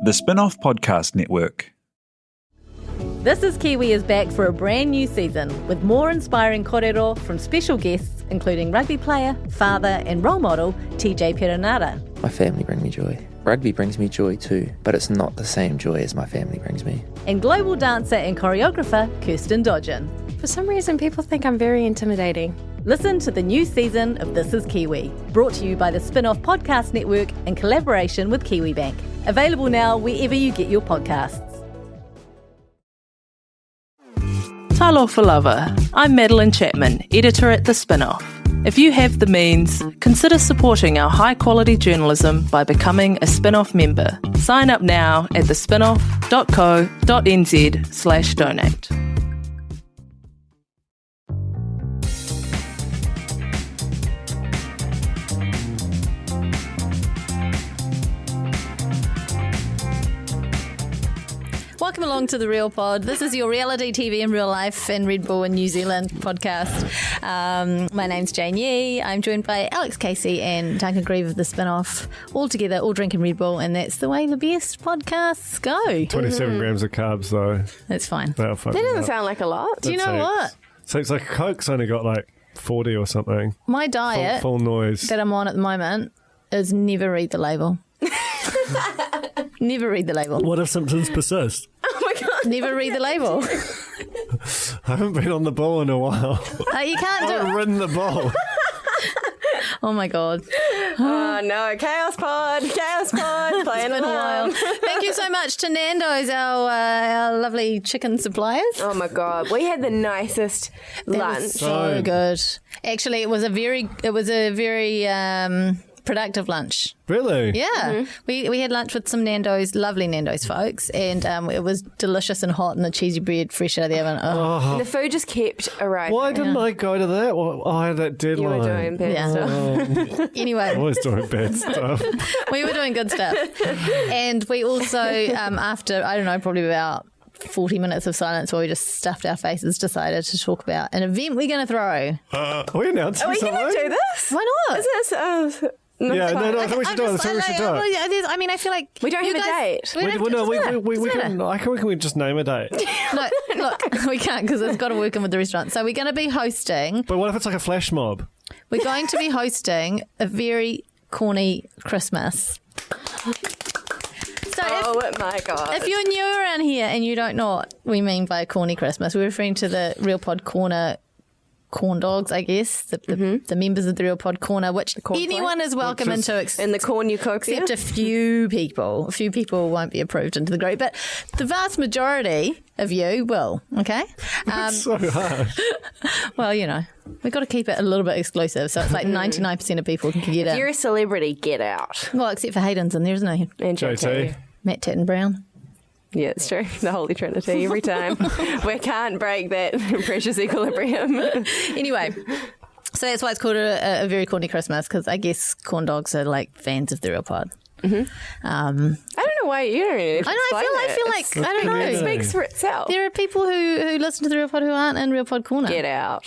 The Spin-Off Podcast Network. This is Kiwi is back for a brand new season with more inspiring kōrero from special guests including rugby player, father and role model TJ Perenara. My family bring me joy. Rugby brings me joy too, but it's not the same joy as my family brings me. And global dancer and choreographer Kirsten Dodgen. For some reason, people think I'm very intimidating. Listen to the new season of This is Kiwi, brought to you by the Spin-Off Podcast Network in collaboration with KiwiBank. Available now wherever you get your podcasts. Talofa Lover. I'm Madeline Chapman, editor at The Spin-Off. If you have the means, consider supporting our high-quality journalism by becoming a Spin-Off member. Sign up now at thespinoff.co.nz/donate. Welcome along to The Real Pod. This is your reality TV in real life and Red Bull in New Zealand podcast. My name's Jane Yee. I'm joined by Alex Casey and Duncan Grieve of The Spin-Off. All together, all drinking Red Bull, and that's the way the best podcasts go. 27 grams of carbs, though. That's fine. That doesn't sound like a lot. Do you know what? So it's like Coke's only got like 40 or something. My diet Full noise. that I'm on at the moment is never read the label. Never read the label. What if symptoms persist? Oh my God. Never read the label. I haven't been on the ball in a while. You can't I do haven't it. ridden the ball. Oh my God. Oh no, Chaos Pod, playing It's been a while. Thank you so much to Nando's, our lovely chicken suppliers. Oh my God, we had the nicest lunch. So good. Actually, it was a very productive lunch. Really? Yeah. Mm-hmm. We had lunch with some lovely Nando's folks, and it was delicious and hot, and the cheesy bread fresh out of the oven. Oh. And the food just kept arriving. Why didn't I go to that? Well, I had that You deadline. were doing bad stuff. Anyway, Always doing bad stuff. we were doing good stuff. And we also, after, I don't know, probably about 40 minutes of silence where we just stuffed our faces, decided to talk about an event we're going to throw. Are we announcing Are we something? going to do this? Why not? Is this... no, I think we should do it. I mean, I feel like We don't have a date. We can. I reckon we just name a date. No, look, we can't because it's got to work in with the restaurant. So we're going to be hosting. But what if it's like a flash mob? We're going to be hosting a very corny Christmas. So Oh my God. if you're new around here and you don't know what we mean by a corny Christmas, we're referring to the Real Pod Corner corn dogs, I guess, the members of the Real Pod Corner, which anyone is welcome into. In the cornucopia. Except a few people. A few people won't be approved into the group, but the vast majority of you will, okay? It's so hard. Well, you know, we've got to keep it a little bit exclusive, so it's like 99% of people can get If in. you're a celebrity, get out. Well, except for Hayden's in there, isn't he? And JT. Matt Tatton-Brown. Yeah, it's true. The Holy Trinity every time. We can't break that precious equilibrium. Anyway, so that's why it's called a very corny Christmas, because I guess corn dogs are like fans of the Real Pod. I don't know why you don't really I feel like I don't know. It speaks for itself. There are people who listen to the Real Pod who aren't in Real Pod Corner. Get out.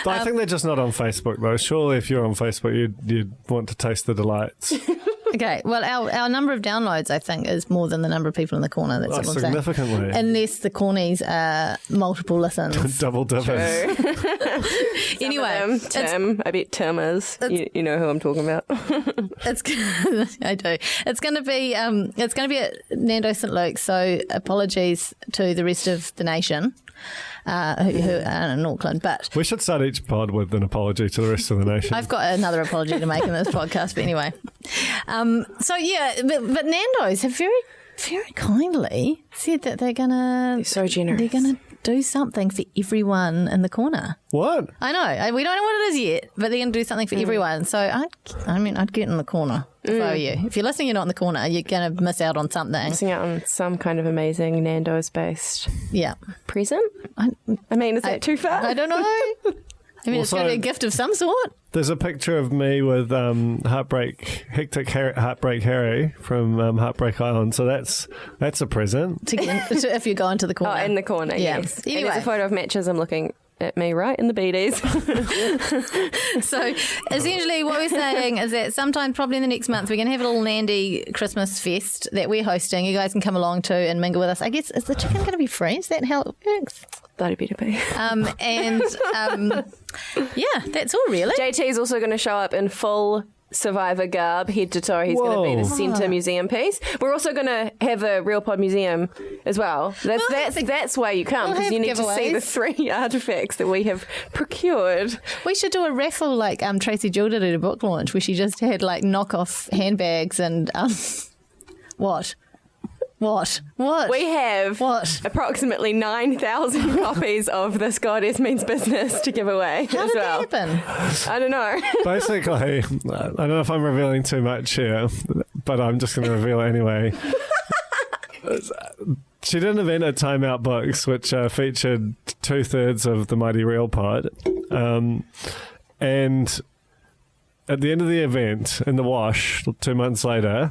But I think they're just not on Facebook, though. Surely if you're on Facebook, you'd want to taste the delights. Okay, well, our number of downloads, I think, is more than the number of people in the corner. That's what I'm saying. Significantly. Unless the cornies are multiple listens. Double dippers. Anyway, Tim, I bet Tim is. You know who I'm talking about. I do. It's going to be at Nando St Luke's. So apologies to the rest of the nation. Who are in Auckland, but We should start each pod with an apology to the rest of the nation. I've got another apology to make in this podcast. But anyway, so yeah, but Nando's have very, very kindly said that they're so generous. They're gonna do something for everyone in the corner. What? I know. We don't know what it is yet, but they're going to do something for everyone. So I'd get in the corner if I were you. If you're listening, you're not in the corner, you're going to miss out on something. Missing out on some kind of amazing Nando's-based Yeah. present. I mean, is that too far? I don't know. I mean, it's Also, going to be a gift of some sort. There's a picture of me with Hectic Heartbreak Harry from Heartbreak Island. So that's a present. If you go into the corner. Oh, in the corner, Yeah. yes. Anyway. And there's a photo of Matches. I'm looking at me right in the beaties. So essentially what we're saying is that sometime probably in the next month we're going to have a little Nandy Christmas fest that we're hosting. You guys can come along to and mingle with us. I guess, is the chicken going to be free? Is that how it works? That'd better be. Yeah, that's all really. JT's also going to show up in full Survivor garb, head to toe. He's going to be the centre museum piece. We're also going to have a Real Pod museum as well. That's why you come, because you need to see the 3 artefacts that we have procured. We should do a raffle like Tracy Jill did at a book launch where she just had like knockoff handbags and What? We have approximately 9,000 copies of This Goddess Means Business to give away. How did that happen? I don't know. Basically, I don't know if I'm revealing too much here, but I'm just going to reveal it anyway. She did an event at Time Out Books, which featured 2/3 of the Mighty Real Pod. And at the end of the event, in the wash, 2 months later,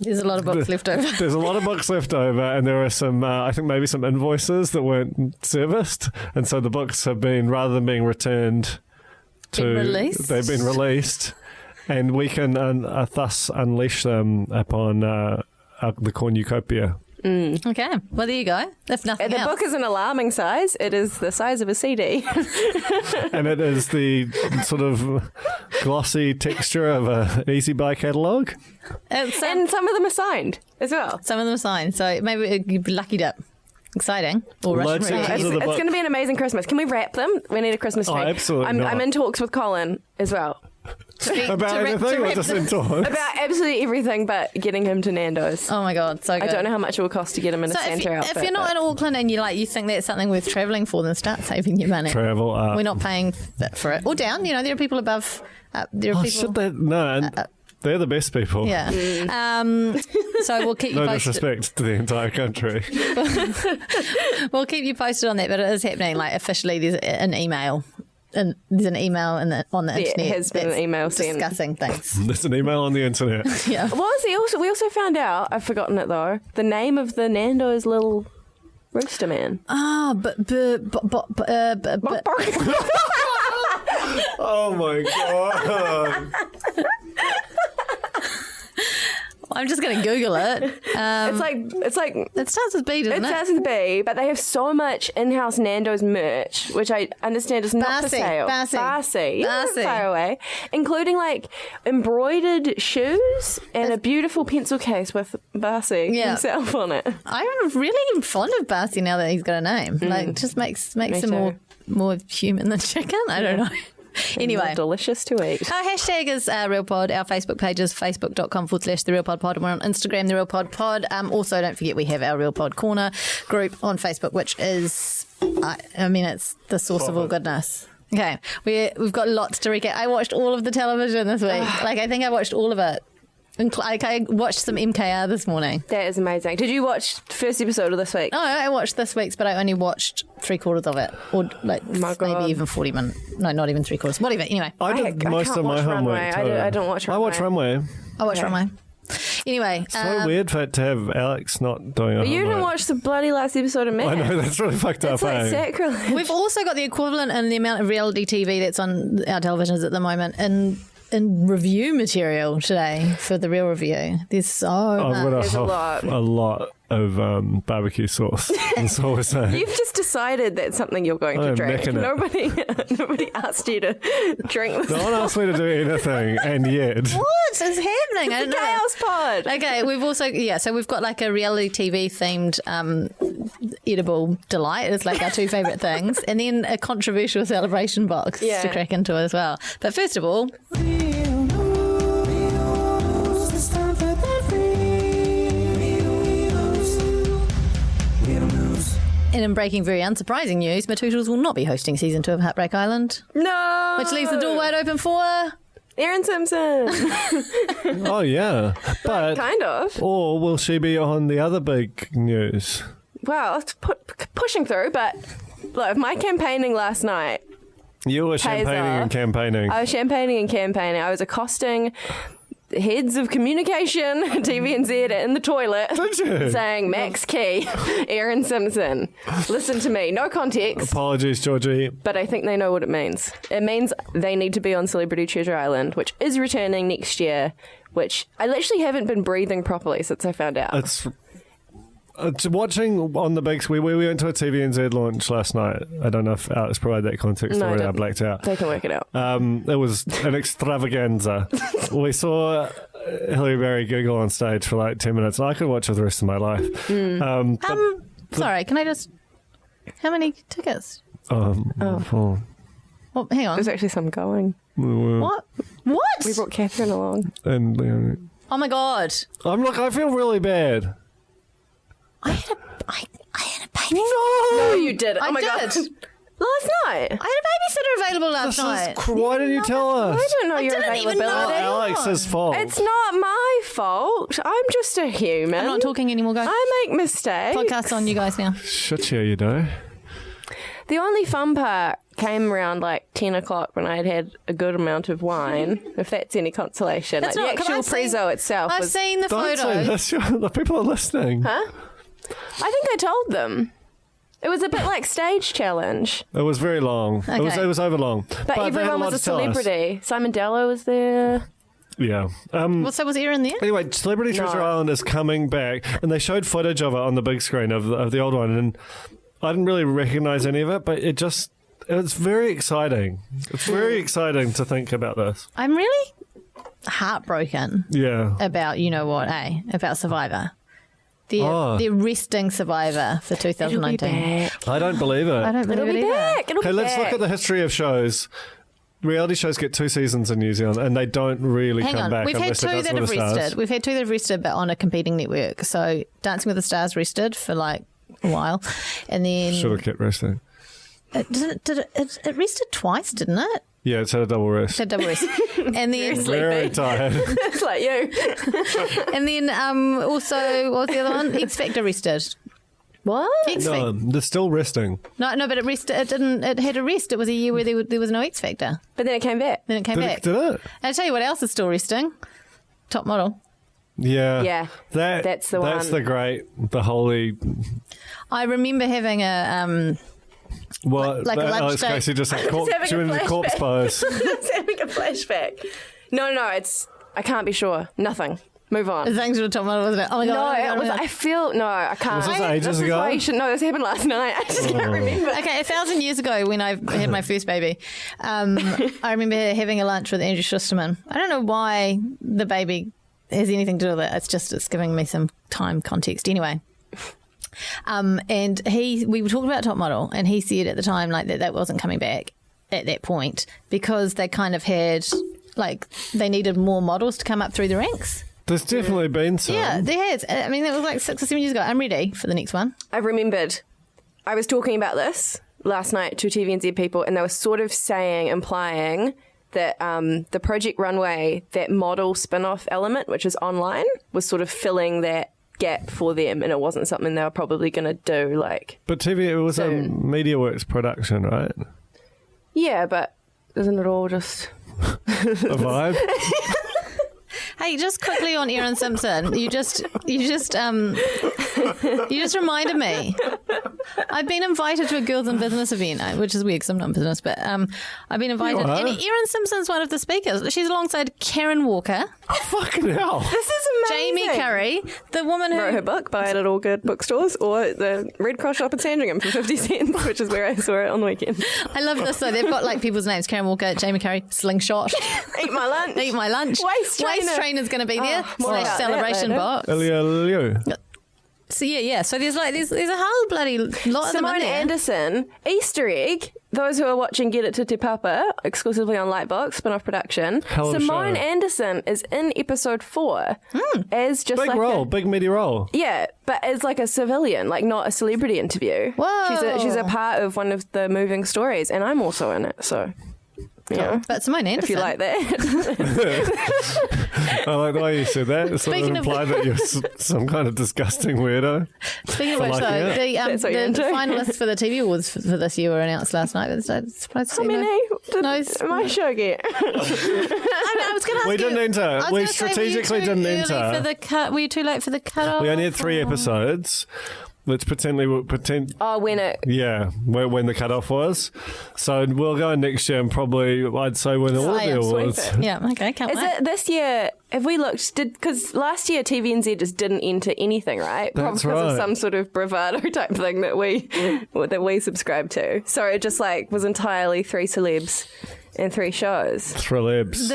there's a lot of books left over. There's a lot of books left over, and there are some, I think maybe some invoices that weren't serviced. And so the books have been, rather than being returned they've been released. And we can thus unleash them upon the cornucopia. Okay, well there you go. If nothing else. The book is an alarming size. It is the size of a CD. And it is the sort of glossy texture of an Easy Buy catalogue. And some of them are signed as well. Some of them are signed, so maybe you'd be lucky to. Exciting. Or Russian It's going to be an amazing Christmas. Can we wrap them? We need a Christmas tree. Absolutely not. I'm in talks with Colin as well. About anything or just in talks? About absolutely everything but getting him to Nando's. Oh my God, so good. I don't know how much it will cost to get him in a Santa outfit. If you're not in Auckland and you think that's something worth travelling for, then start saving your money. Travel up. We're not paying for it. Or down, there are people above. There are people. They're the best people. Yeah. So we'll keep you no posted. disrespect to the entire country. We'll keep you posted on that, but it is happening. Like officially, there's an email. And there's an email on the internet. There has been an email discussing things. There's an email on the internet. Yeah. We also found out, I've forgotten it though, the name of the Nando's little rooster man. Ah, Oh my God. I'm just going to Google it. It's like it starts with B, doesn't it? It starts with B, but they have so much in-house Nando's merch, which I understand is not for sale. Barcy. Far away. Including like embroidered shoes and a beautiful pencil case with Barcy himself on it. I'm really fond of Barcy now that he's got a name. Like, just makes him more human than chicken. I don't know. Anyway, delicious to eat. Our hashtag is RealPod. Our Facebook page is facebook.com/TheRealPodPod. And we're on Instagram, The Real Pod Pod. Also, don't forget we have our Real Pod Corner group on Facebook, which is, it's the source of all goodness. Okay, we've got lots to recap. I watched all of the television this week. I think I watched all of it. I watched some MKR this morning. That is amazing. Did you watch the first episode of this week? No, I watched this week's, but I only watched 3/4 of it. Or maybe even 40 minutes. No, not even 3/4. Whatever, anyway. I did most of my homework too. I don't watch Runway. I watch Runway. I watch Runway. Anyway. So weird for it to have Alex not doing it. You didn't watch the bloody last episode of Matt. I know, that's really fucked up. It's like sacrilege. We've also got the equivalent in the amount of reality TV that's on our televisions at the moment. In review material today for the real review. There's so much. a lot of barbecue sauce. That's all we're saying. You've just decided that's something you're going to drink. Nobody asked you to drink this. No one asked me to do anything, and yet. What is happening? I don't know. Chaos Pod. Okay, we've also, so we've got like a reality TV themed edible delight. It's like our two favourite things. And then a controversial celebration box to crack into as well. But first of all... And in breaking very unsurprising news, Matootles will not be hosting season 2 of Heartbreak Island. No! Which leaves the door wide open for... Erin Simpson. Oh, yeah. But kind of. Or will she be on the other big news? Well, it's pushing through, but look, my campaigning last night... You were champagning and campaigning. I was champagning and campaigning. I was accosting heads of communication at TVNZ in the toilet saying Max Key, Aaron Simpson. Listen to me. No context. Apologies, Georgie. But I think they know what it means. It means they need to be on Celebrity Treasure Island, which is returning next year, which I literally haven't been breathing properly since I found out. It's watching on the big screen. We went to a TVNZ launch last night. I don't know if Alex provided that context already. I blacked out. They can work it out. It was an extravaganza. We saw Hilary Berry giggle on stage for like 10 minutes, and I could watch it the rest of my life. Sorry, can I just... How many tickets? Well, hang on. There's actually some going. What? We brought Catherine along. And Oh my God. I feel really bad. I had a baby. No, you didn't. Oh my God. Last night. I had a babysitter available last night. Why didn't you tell us? I don't know your didn't even availability. know. Alex's fault. It's not my fault. I'm just a human. I'm not talking anymore, guys. I make mistakes. Podcast's on you guys now. Shit, yeah, you do. The only fun part came around like 10 o'clock when I had a good amount of wine, if that's any consolation. That's like not, the actual prezzo itself I've was... seen the Don't say photos. this. The people are listening. Huh? I think I told them. It was a bit like Stage Challenge. It was very long. Okay. It was over long. But they had everyone lot was a to tell us. celebrity. Simon Dello was there. Yeah. So was Erin there? Anyway, Celebrity Treasure No. Island is coming back, and they showed footage of it on the big screen of the old one, and I didn't really recognise any of it, but it's very exciting. It's very exciting to think about this. I'm really heartbroken Yeah. about, you know what, about Survivor. The arresting Survivor for 2019. I don't believe it. I don't believe It'll it be either. back. It'll Okay, be let's back. look at the history of shows. Reality shows get 2 seasons in New Zealand, and they don't really Hang come on, back we've had unless 2 it does that with have the stars. rested. We've had 2 that have rested, but on a competing network. So Dancing with the Stars rested for like a while, and then Should have kept resting. it rested twice, didn't it? Yeah, it's had a double rest. It double rest, and then Very tired. It's like you. and then also what was the other one? X Factor rested. What? X Factor. No, they're still resting. No, but it rested. It didn't. It had a rest. It was a year where there was no X Factor. But then it came back. Then it came back. Did it? I'll tell you what else is still resting. Top Model. Yeah. Yeah, that's the one. That's the holy. I remember having a What? Like a lunch Alex date. Casey just had corpse, having she a went into corpse flashback. pose. It's having a flashback. No, I can't be sure. Nothing. Move on. things with Top Model, wasn't it? Oh my No, god! it was. I feel no. I can't. Was this ages this ago? Is why you should, no, this happened last night. I just can't remember. Okay, 1,000 years ago when I had my first baby, I remember having a lunch with Andrew Schusterman. I don't know why the baby has anything to do with it. It's giving me some time context. Anyway. And we were talking about Top Model, and he said at the time like that wasn't coming back at that point because they kind of had like they needed more models to come up through the ranks. There's definitely been some. Yeah, there has. I mean, that was like 6 or 7 years ago. I'm ready for the next one. I remembered. I was talking about this last night to TVNZ people, and they were sort of implying that the Project Runway, that model spin-off element, which is online, was sort of filling that gap for them, and it wasn't something they were probably going to do. But TV, it was soon. a MediaWorks production, right? Yeah, but isn't it all just A vibe. Hey, just quickly on Aaron Simpson, you just reminded me. I've been invited to a Girls in Business event, which is weird because I'm not in business, but I've been invited. You are? And Aaron Simpson's one of the speakers. She's alongside Karen Walker, Fucking hell. This is amazing. Jamie Curry, the woman who Wrote her book, buy it at all good bookstores or the Red Cross shop in Sandringham for 50 cents, which is where I saw it on the weekend. I love this. So they've got like people's names: Karen Walker, Jamie Curry, Slingshot, Eat my lunch. Eat My Lunch, Waist Trainer. Trainer's going to be there. Oh, more about that Celebration later. box. Liu. So yeah. So there's a whole bloody lot of them in Simone there. Anderson, Easter egg. Those who are watching Get It to Te Papa exclusively on Lightbox, spin-off production. Hell of a Simone show. Anderson is in episode 4 as just Big like role, big meaty role. Yeah, but as like a civilian, like not a celebrity interview. Whoa. She's a part of one of the moving stories, and I'm also in it. So Yeah. But Simone Anderson. If you like that. I like the way you said that. It sort of implied that you're some kind of disgusting weirdo. Speaking of which, though, the finalists for the TV Awards for this year were announced last night. I'm surprised to see How many did my show get? I was going to ask We didn't enter. We strategically didn't enter. Were you too late for the cut-off? We only had 3 episodes. Let's pretend. When it. Yeah, when the cutoff was. So we'll go next year and probably, I'd say, win all the awards. Yeah, okay, can't wait. Is it this year? Have we looked? Because last year TVNZ just didn't enter anything, right? That's because right. of some sort of bravado type thing that we subscribed to. So it just was entirely 3 celebs and 3 shows. Thrillebs.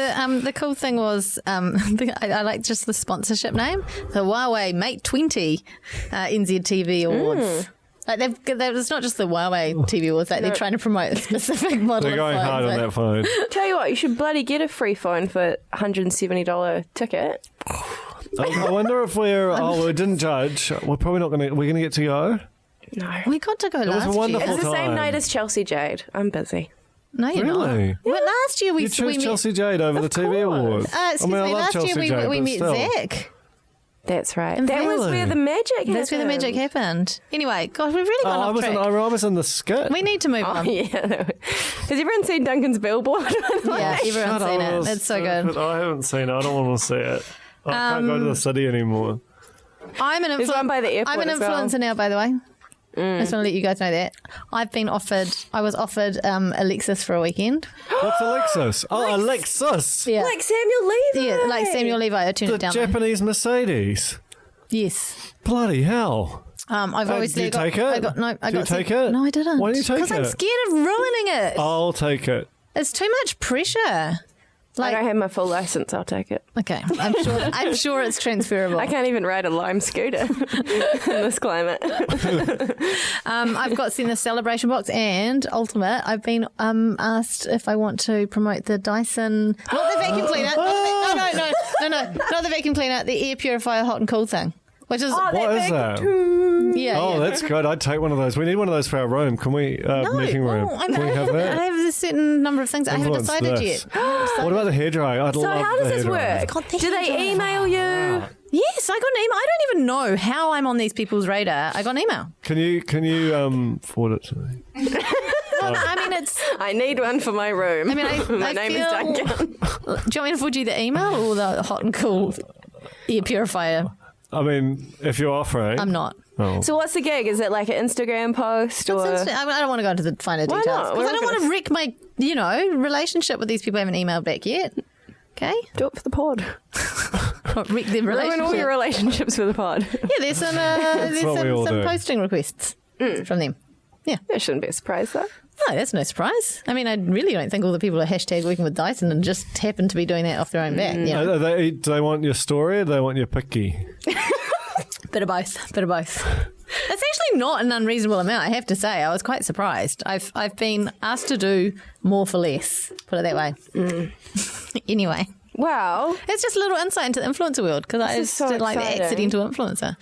The cool thing was, I like just the sponsorship name, the Huawei Mate 20 NZ TV Awards. Like it's not just the Huawei TV Awards, like they're trying to promote a specific model. They're going hard on that phone. Tell you what, you should bloody get a free phone for $170 ticket. I wonder if we didn't judge. We're probably not going to, we're going to get to go? No. We got to go was last a wonderful year. It's the same time. night as Chelsea Jade. I'm busy. No, you're Really? not. Well, last year You chose Chelsea Jade over the TV Awards. Excuse me, last year we met Zach. That's right. And that was really? where the magic happened. That's where the magic happened. Anyway, gosh, we've really gone off track. I was in the skit. We need to move on. Yeah. Has everyone seen Duncan's billboard? Yeah, everyone's seen it. It's so good. I haven't seen it. I don't want to see it. I can't go to the city anymore. I'm an There's one by the airport I'm an as well. influencer now, by the way. I just want to let you guys know that. I was offered Alexis for a weekend. What's Alexis? Oh, Alexis. Yeah. Like Samuel Levi. Yeah, like Samuel Levi. I turned The it down. Japanese Mercedes. Yes. Bloody hell. I've obviously did you take it? Did you take it? No, I didn't. Why didn't you take it? Because I'm scared of ruining it. I'll take it. It's too much pressure. I don't have my full license. I'll take it. Okay, I'm sure it's transferable. I can't even ride a Lime scooter in this climate. I've got seen the celebration box and Ultimate. I've been asked if I want to promote the Dyson, not the vacuum cleaner. No, not the vacuum cleaner. The air purifier, hot and cool thing. Which is What is that? yeah. Oh, that's good. I'd take one of those. We need one of those for our room. Can we, meeting room? Oh, Can we have that? I have a certain number of things. I haven't Influence decided this. yet. What about the hairdryer? I'd So love how the does this hairdryer. work? God, the Do they hairdryer. email you? Yes, I got an email. I don't even know how I'm on these people's radar. I got an email. Can you forward it to me? Well, I mean, it's. I need one for my room. I mean, my name is Duncan. Do you want me to forward you the email or the hot and cool air purifier? I mean, if you're offering. I'm not. Oh. So what's the gig? Is it like an Instagram post or? I don't want to go into the finer Why details not? because I don't want to wreck my, relationship with these people I haven't emailed back yet. Okay, Do it for the pod. not wreck their Ruin relationship. all your relationships with the pod. Yeah, there's some what we all some do. posting requests from them. That shouldn't be a surprise though. No, that's no surprise. I mean, I really don't think all the people are hashtag working with Dyson and just happen to be doing that off their own back. Yeah, Do they want your story or do they want your picky? bit of both. It's actually not an unreasonable amount, I have to say. I was quite surprised. I've been asked to do more for less, put it that way. Anyway. Wow. It's just a little insight into the influencer world because I This is so did like the exciting. accidental influencer.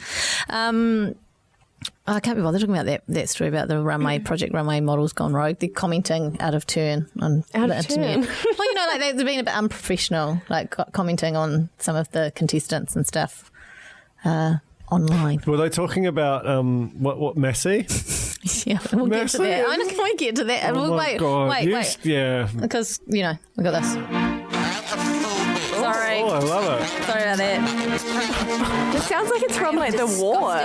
I can't be bothered talking about that story about the Project Runway models gone rogue. They're commenting out of turn on the internet. turn? Well, like they've been a bit unprofessional, like commenting on some of the contestants and stuff online. Were they talking about what Messi? Yeah, we'll get to Messi? that. I know we get to that. Oh my God. Wait. Yeah. Because, we got this. Sorry. Oh, I love it. Sorry about that. It sounds like it's from like the war.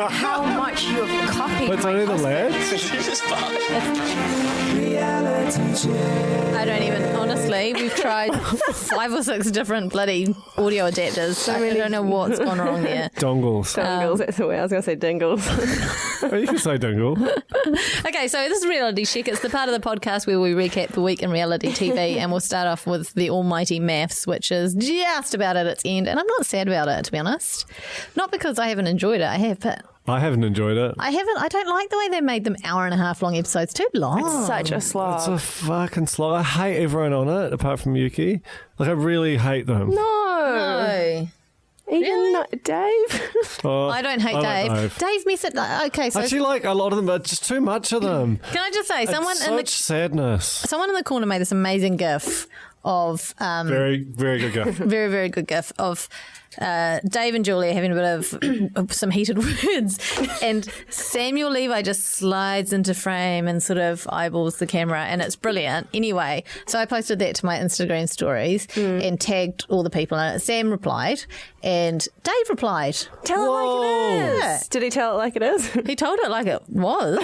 How much you've copied. But it's only the lads? I don't even, honestly, we've tried 5 or 6 different bloody audio adapters. I don't know what's gone wrong there. Dongles. Dingles, that's the way I was going to say dingles. Oh, you can say dingle. Okay, so this is Reality Check. It's the part of the podcast where we recap the week in reality TV, and we'll start off with the almighty maths, which is just about at its end. And I'm not sad about it, to be honest. Not because I haven't enjoyed it. I have, but I haven't enjoyed it. I don't like the way they made them hour-and-a-half long episodes. Too long. It's such a slog. It's a fucking slog. I hate everyone on it, apart from Yuki. Like, I really hate them. No. No. Even Dave. Oh, I don't hate Dave. Dave messaged. Okay, so I actually like a lot of them, but just too much of them. can I just say, Sadness. someone in the corner made this amazing GIF of Very, very good GIF. very, very good GIF of Dave and Julia having a bit of some heated words, and Samuel Levi just slides into frame and sort of eyeballs the camera, and it's brilliant. Anyway, so I posted that to my Instagram stories and tagged all the people in it. Sam replied, and Dave replied. Tell it like it is. Yeah. Did he tell it like it is? He told it like it was.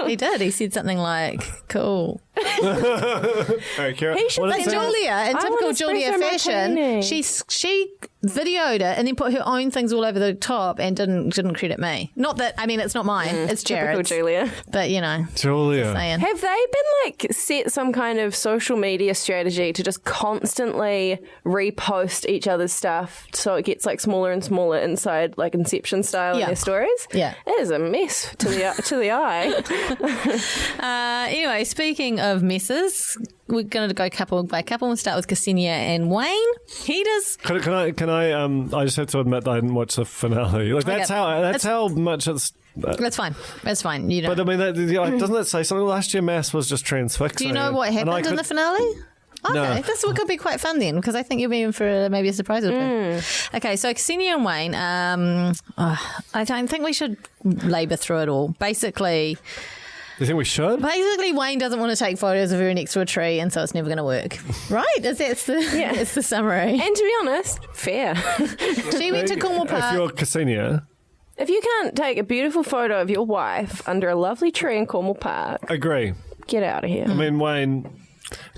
He did. He said something like, cool. Hey, Kira, He should what Like is it? Julia, in I typical want Julia espresso fashion, martini. she videoed it and then put her own things all over the top and didn't credit me. Not that, I mean, it's not mine, it's Typical Jared's. Julia. But, you know, Julia. saying. Have they been set some kind of social media strategy to just constantly repost each other's stuff so it gets smaller and smaller inside Inception style in Yeah. their stories? Yeah. It is a mess to the eye. Anyway, speaking of messes, we're going to go couple by couple. We'll start with Ksenia and Wayne. He does. Can I just have to admit that I didn't watch the finale. That's how much it's. That's fine. That's fine. You know. But I mean, doesn't that say something? Last year, Mass was just transfixing. Do you know what happened in the finale? Okay, No. this could be quite fun then, because I think you'll be in for maybe a surprise or two. Okay, so Ksenia and Wayne, I don't think we should labour through it all. Basically, Do you think we should? Wayne doesn't want to take photos of her next to a tree, and so it's never going to work. Right? It's the summary. And to be honest, fair. She went to Cornwall If Park. you're Ksenia, If you can't take a beautiful photo of your wife under a lovely tree in Cornwall Park, agree. get out of here. I mean, Wayne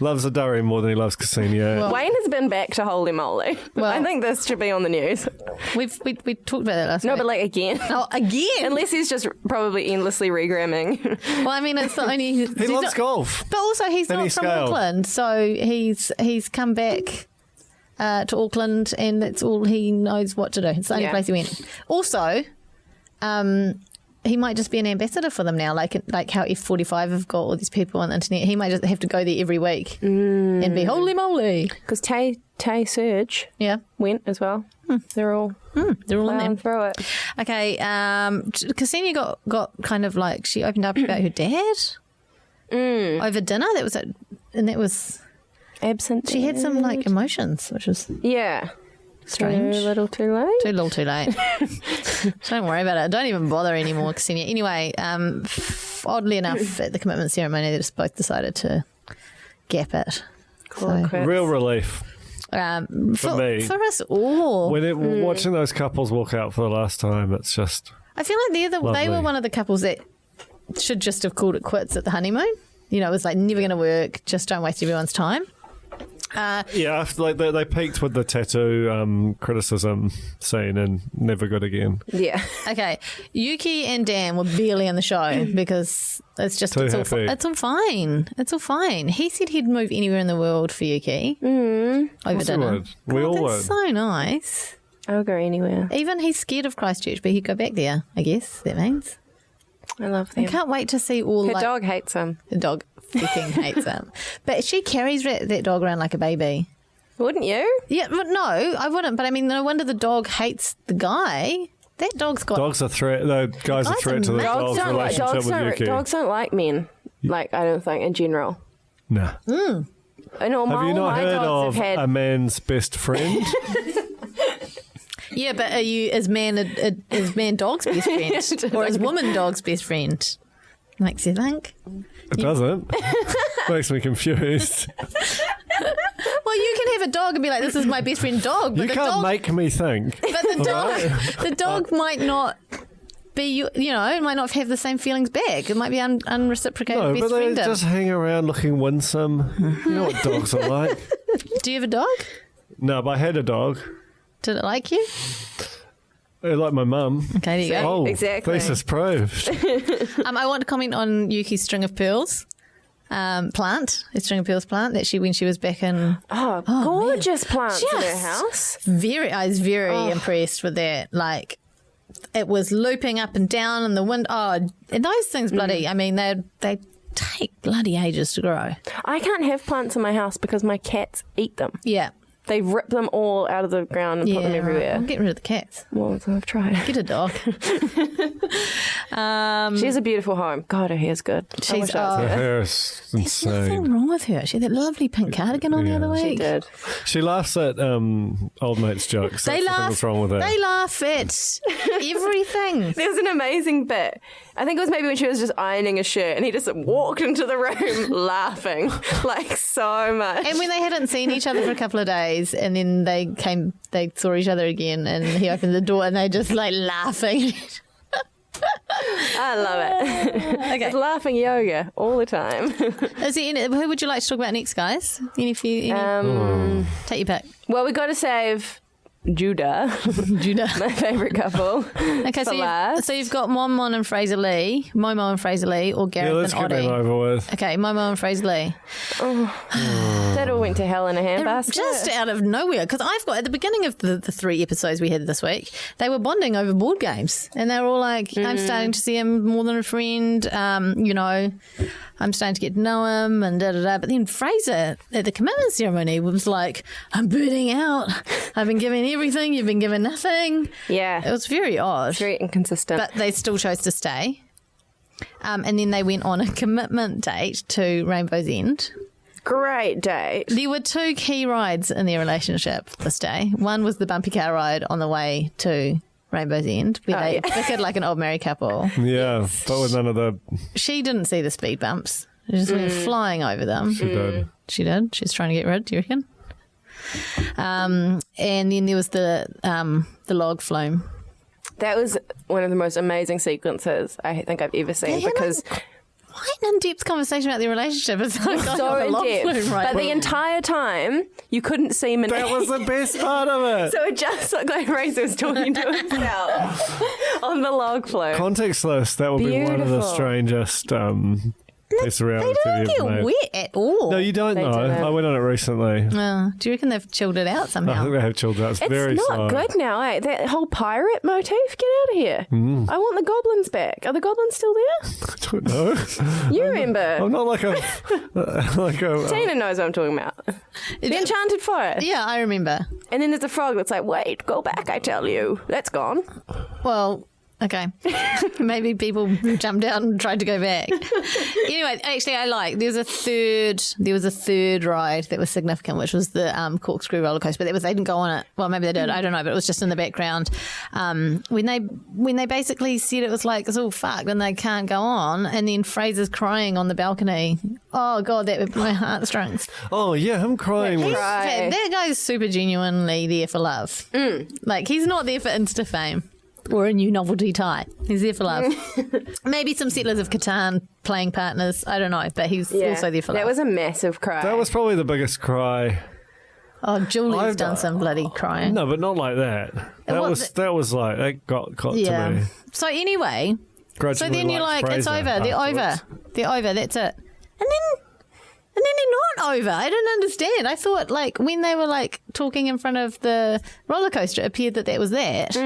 loves a durry more than he loves Ksenia. Wayne has been back to Holy Moly. Well- I think this should be on the news. We talked about that last No, week. but again. Oh, again? Unless he's just probably endlessly regramming. Well, I mean, it's the only... He loves golf. But also, he's And not he's from scaled. Auckland, so he's come back to Auckland, and that's all he knows what to do. It's the only Yeah. place he went. Also, he might just be an ambassador for them now, like how F45 have got all these people on the internet. He might just have to go there every week and be holy moly. Because Tay Surge Yeah, went as well. They're all they're all in plowing there. through it. Okay, Ksenia got kind of like, she opened up about her dad over dinner. That was Absent. she had some like emotions, which was Yeah. strange. Too little too late. Too little, too late. Don't worry about it. Don't even bother anymore, Ksenia. Anyway, oddly enough, at the commitment ceremony, they just both decided to gap it. Cool, So, Real relief. for me. for us all. When watching those couples walk out for the last time, it's just I feel like they Lovely. were one of the couples that should just have called it quits at the honeymoon. You know, it was like never going to work. Just don't waste everyone's time. yeah. Like they peaked with the tattoo criticism scene and never good again. Yeah. Okay, Yuki and Dan were barely on the show because it's all happy. it's all fine. It's all fine. He said he'd move anywhere in the world for Yuki over course he dinner. would. We God, all that's would. so nice. I'll go anywhere. Even he's scared of Christchurch, but he'd go back there. I guess that means. I love I them. can't wait to see all Her like dog hates him. the dog. Freaking hates him, but she carries that dog around like a baby. Wouldn't you? Yeah, but no, I wouldn't. But I mean, no wonder the dog hates the guy. That dog's got. Dogs are threat. The guy's a Guy's threat to the amazing. dog's relationship with Yuki. Dogs don't like men. Like, I don't think in general. Nah. And all Have you not my heard dogs of have had a man's best friend? Yeah, but is man dog's best friend or is woman dog's best friend? Makes you think. It doesn't. Makes me confused. Well, you can have a dog and be like, "This is my best friend dog," but You the can't dog, make me think. but the dog might not be, it might not have the same feelings back. It might be unreciprocated No, best but they friend. just hang around looking winsome. You know what dogs are like. Do you have a dog? No, but I had a dog. Did it like you? Like my mum. Okay, there you go. Oh, exactly. thesis proved. I want to comment on Yuki's string of pearls plant, a string of pearls plant that when she was back in. Oh, gorgeous plants in her Just house. I was very impressed with that. Like, it was looping up and down in the wind. Oh, and those things bloody, I mean, they take bloody ages to grow. I can't have plants in my house because my cats eat them. Yeah. They rip them all out of the ground and put them everywhere. I'll get rid of the cats. Well, I've tried. Get a dog. She has a beautiful home. God, her hair's good. Her hair is There's insane. nothing wrong with her. She had that lovely pink cardigan on the other week. She did. She laughs at old mate's jokes. They That's laugh. what's wrong with her. They laugh at everything. There's an amazing bit. I think it was maybe when she was just ironing a shirt and he just walked into the room laughing like so much. And when they hadn't seen each other for a couple of days, and then they saw each other again, and he opened the door, and they just like laughing. I love it. Okay. It's laughing yoga all the time. Who would you like to talk about next, guys? Take your pick. Well, we got to save Judah, my favourite couple. Okay, so you've got Momo and Fraser Lee, or Gareth let's and get them Oddie. over with. Okay, Momo and Fraser Lee. That all went to hell in a handbasket. Just out of nowhere, because I've got at the beginning of the 3 episodes we had this week, they were bonding over board games, and they were all like, "I'm starting to see him more than a friend." I'm starting to get to know him, and da da da. But then Fraser at the commitment ceremony was like, "I'm burning out. I've been given everything. You've been given nothing." Yeah, it was very odd, very inconsistent. But they still chose to stay, and then they went on a commitment date to Rainbow's End. Great date. There were 2 key rides in their relationship this day. One was the bumpy car ride on the way to Rainbow's End, where they bickered like an old married couple. Yeah, but with none of the... She didn't see the speed bumps. She just went flying over them. She did. She did. She's trying to get rid, do you reckon? And then there was the log flume. That was one of the most amazing sequences I think I've ever seen, because... Quite an in-depth conversation about their relationship. It's like so in-depth. But the entire time, you couldn't see him. That was the best part of it. So it just looked like Fraser was talking to himself on the log flume. Contextless, that would be one of the strangest piece of reality They don't TV get made. wet at all. No, you don't know. I went on it recently. Do you reckon they've chilled it out I somehow? think they have chilled out. It's very not slow. good now, eh? That whole pirate motif, get out of here. I want the goblins back. Are the goblins still there? I don't know. You remember. I'm not like a... Tina knows what I'm talking about. The Enchanted Forest. Yeah, I remember. And then there's a frog that's like, wait, go back, I tell you. That's gone. Well... Okay. Maybe people jumped out and tried to go back. Anyway, actually, there was a third ride that was significant, which was the corkscrew roller coaster. But they didn't go on it. Well, maybe they did. I don't know. But it was just in the background. When they basically said it was like, it's all fucked and they can't go on. And then Fraser's crying on the balcony. Oh, God, that was my heartstrings. Oh, yeah, him crying was... Okay, that guy's super genuinely there for love. Like, he's not there for Insta fame. Or a new novelty tie. He's there for love. Maybe some Settlers of Catan playing partners. I don't know, but he's also there for love. That was a massive cry. That was probably the biggest cry. Oh, Julie's done some bloody crying. No, but not like that. That was like, that got to me. So anyway, so then you're like, it's over. They're over. That's it. And then they're not over. I don't understand. I thought like when they were like talking in front of the roller coaster, it appeared that was that.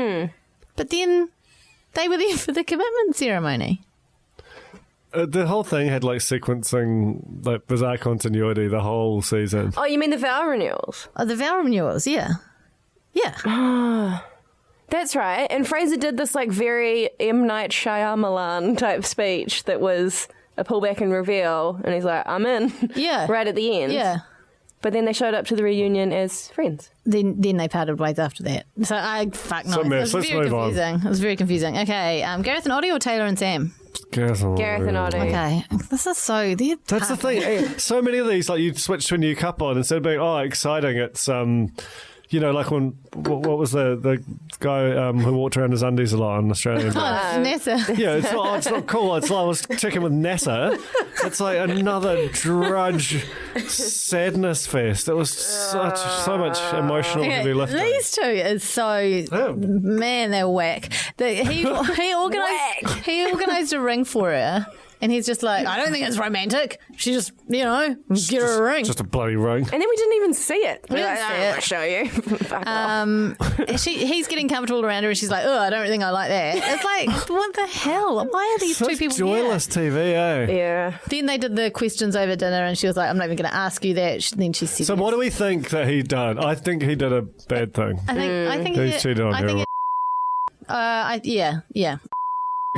But then they were there for the commitment ceremony. The whole thing had like sequencing, like bizarre continuity the whole season. Oh, you mean the vow renewals? Oh, the vow renewals, yeah. Yeah. That's right. And Fraser did this like very M. Night Shyamalan type speech that was a pullback and reveal. And he's like, I'm in. Yeah. Right at the end. Yeah. But then they showed up to the reunion as friends. Then they parted ways after that. So fuck no. It was very confusing. It was very confusing. Okay, Gareth and Oddie or Taylor and Sam? Gareth and Oddie. Okay, this is so... That's the thing. So many of these, like you switch to a new couple and instead of being, exciting, it's... like when what was the guy who walked around his undies a lot on Australian? NASA. Yeah, it's not cool. It's like I was checking with NASA. It's like another drudge sadness fest. It was so much emotional heavy lifting. These two is man, they're whack. He organised a ring for her. And he's just like, I don't think it's romantic. She just, get her a ring. Just a bloody ring. And then we didn't even see it. We didn't see it. I'll show you. Fuck off. He's getting comfortable around her and she's like, oh, I don't think I like that. It's like, what the hell? Why are these Such two people joyless TV, eh? Yeah. Then they did the questions over dinner and she was like, I'm not even going to ask you that. Then she said, So what do we think that he done? I think he did a bad thing. I think He cheated on her. Yeah.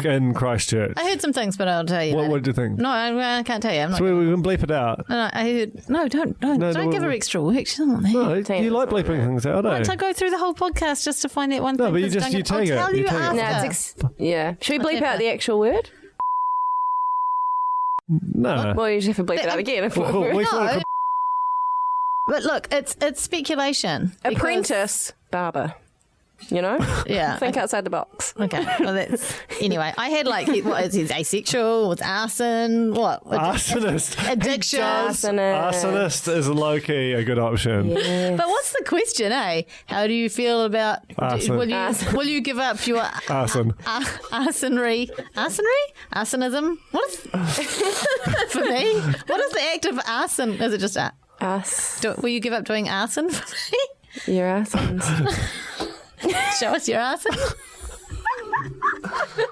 In Christchurch. I heard some things, but I'll tell you. What did you think? No, I can't tell you. I'm not. So we can bleep it out. No, I heard. No, don't give her extra work. She doesn't want that. No, you like bleeping things out, eh? To go through the whole podcast just to find that one thing. No, but you that's take it. I'll tell you You take it. after. No, yeah. Should we bleep out the actual word? No. Well, you just have to bleep it out again. We thought it could- But look, it's speculation. Apprentice barber. Yeah. Think outside the box. Okay. Well, that's anyway. I had what is he asexual? What's arson? What? Arsonist. Addiction. Arsonist is low-key a good option. Yes. But what's the question, eh? How do you feel about? Arson. Will you give up your Arson. arsonry? Arsonism? What is for me? What is the act of arson? Is it just Us. will you give up doing arson for me? Your arsons. Show us your arson.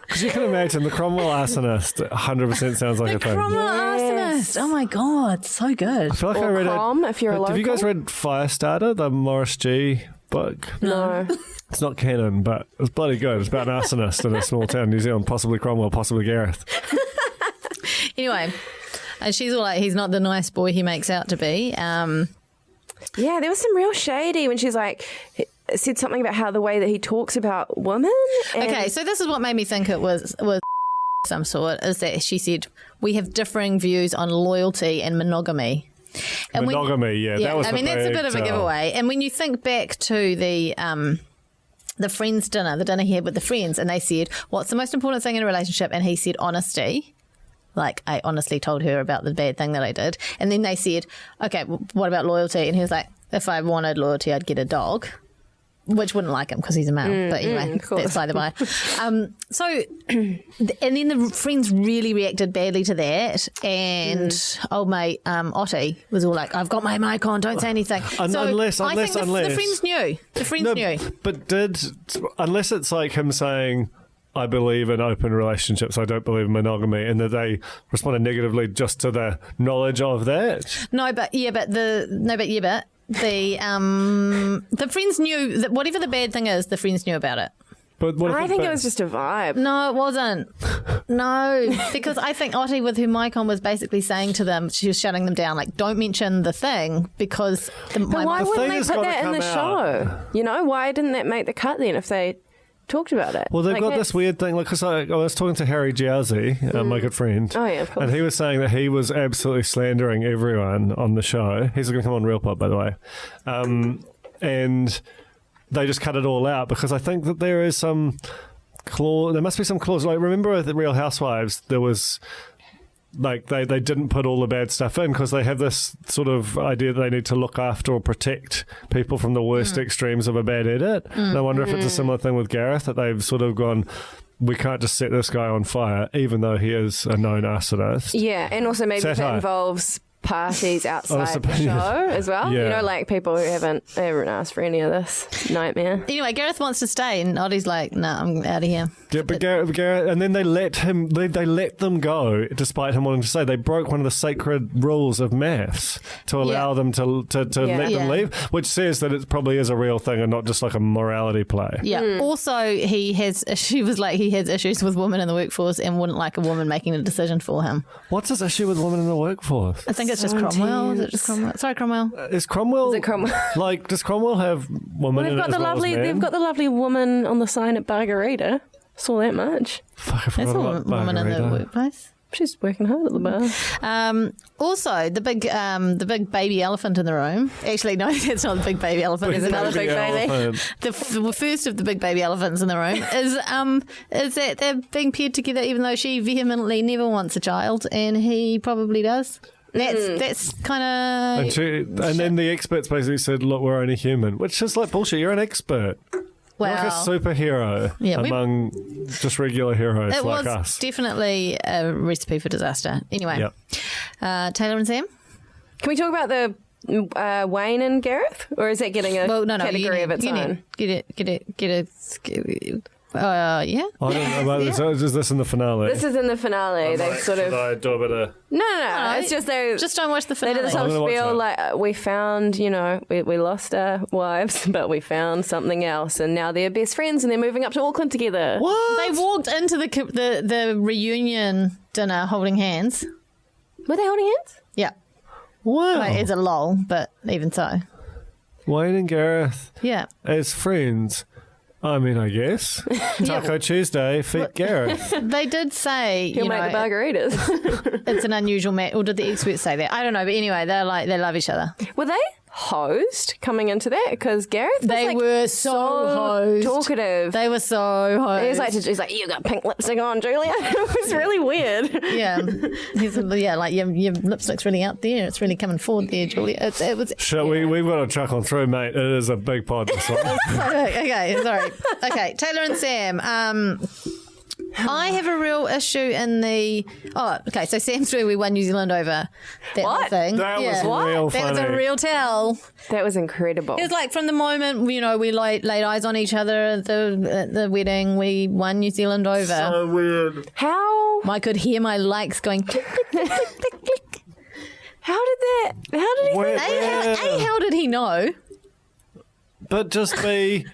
Because you can imagine the Cromwell arsonist 100% sounds like a thing. Cromwell arsonist. Oh my god, so good. I feel like I Or read Crom, if you're a Have you guys local. read Firestarter, the Morris G book? No. It's not canon, but it's bloody good. It's about an arsonist in a small town in New Zealand, possibly Cromwell, possibly Gareth. Anyway, and she's all like, he's not the nice boy he makes out to be. Yeah, there was some real shady when she's like, said something about how the way that he talks about women. Okay, so this is what made me think it was some sort, is that she said, we have differing views on loyalty and monogamy. And Monogamy, that was I mean, that's a bit of a giveaway. And when you think back to the friends dinner, the dinner he had with the friends, and they said, what's the most important thing in a relationship? And he said, honesty. Like, I honestly told her about the bad thing that I did. And then they said, okay, what about loyalty? And he was like, if I wanted loyalty, I'd get a dog. Which wouldn't like him because he's a male. But anyway, that's by the by. And then the friends really reacted badly to that. And old mate Ottie was all like, I've got my mic on, don't say anything. Unless I think the friends knew. The friends knew. But unless it's like him saying, I believe in open relationships, I don't believe in monogamy, and that they responded negatively just to the knowledge of that. The friends knew that whatever the bad thing is, the friends knew about it. But what I think it was just a vibe. No, it wasn't. No, because I think Ottie, with her mic on, was basically saying to them, she was shutting them down, like, don't mention the thing because But why wouldn't they has put gotta that in the come show? Why didn't that make the cut then if they talked about it? Well, they've got this weird thing, because I was talking to Harry Giazzi, my good friend. Oh, yeah, of course. And he was saying that he was absolutely slandering everyone on the show. He's going to come on Real Pop, by the way. And they just cut it all out because I think that there is some clause. There must be some clause. Like, remember with the Real Housewives, there was... Like, they didn't put all the bad stuff in because they have this sort of idea that they need to look after or protect people from the worst extremes of a bad edit. And I wonder if it's a similar thing with Gareth, that they've sort of gone, we can't just set this guy on fire, even though he is a known arsonist. Yeah, and also maybe if it involves parties outside the show as well. Yeah. Like people who haven't asked for any of this nightmare. Anyway, Gareth wants to stay, and Ottie's like, "No, I'm out of here." Yeah, but Gareth, and then they let them go, despite him wanting to stay. They broke one of the sacred rules of maths to allow them to let them leave, which says that it probably is a real thing and not just like a morality play. Yeah. Also, he has issues with women in the workforce and wouldn't like a woman making a decision for him. What's his issue with women in the workforce? I think it's just Cromwell. Is it just Cromwell? Sorry, Cromwell. Is Cromwell? Is it Cromwell? Like, does Cromwell have women in it as well as men? They've got the lovely woman on the sign at Margarita. Saw that much. Fuck, I forgot That's a about woman in the Margarita. workplace. She's working hard at the bar. Also, the big baby elephant in the room. Actually, no, that's not the big baby elephant. There's another big baby. elephant. The first of the big baby elephants in the room is that they're being paired together, even though she vehemently never wants a child, and he probably does. That's kind of. And then the experts basically said, "Look, we're only human," which is like bullshit. You're an expert. Well, like a superhero among just regular heroes it like was us. definitely a recipe for disaster. Anyway, Taylor and Sam? Can we talk about the Wayne and Gareth? Or is that getting a category of its own? Get it. Yeah. I don't know about this. Is this in the finale? This is in the finale. They sort of... Should I do a bit of... No. It's just they... Just don't watch the finale. They did this whole spiel like, we found, we lost our wives, but we found something else. And now they're best friends and they're moving up to Auckland together. What? They walked into the reunion dinner holding hands. Were they holding hands? Yeah. Wow. Like, it's a lol, but even so. Wayne and Gareth Yeah. as friends. I mean, I guess. Taco Tuesday, feet Gareth. They did say, He'll make the margaritas. it's an unusual match. Or did the experts say that? I don't know. But anyway, they love each other. Were they hosed coming into that? Because Gareth was They were so hosed. talkative. They were so hosed. He's like, you got pink lipstick on, Julia. It was really weird. Yeah. Like your lipstick's really out there. It's really coming forward there, Julia. It was. We've got to chuck on through, mate. It is a big pod, this one. Okay, sorry. Okay, Taylor and Sam. I have a real issue in the... Oh, okay, so Sam's story, we won New Zealand over. That whole thing. That was real funny. That was a real tell. That was incredible. It was like from the moment, we laid eyes on each other at the wedding, we won New Zealand over. So weird. How? I could hear my likes going click, click, click, click, click, click. How did he How did he know? But just be...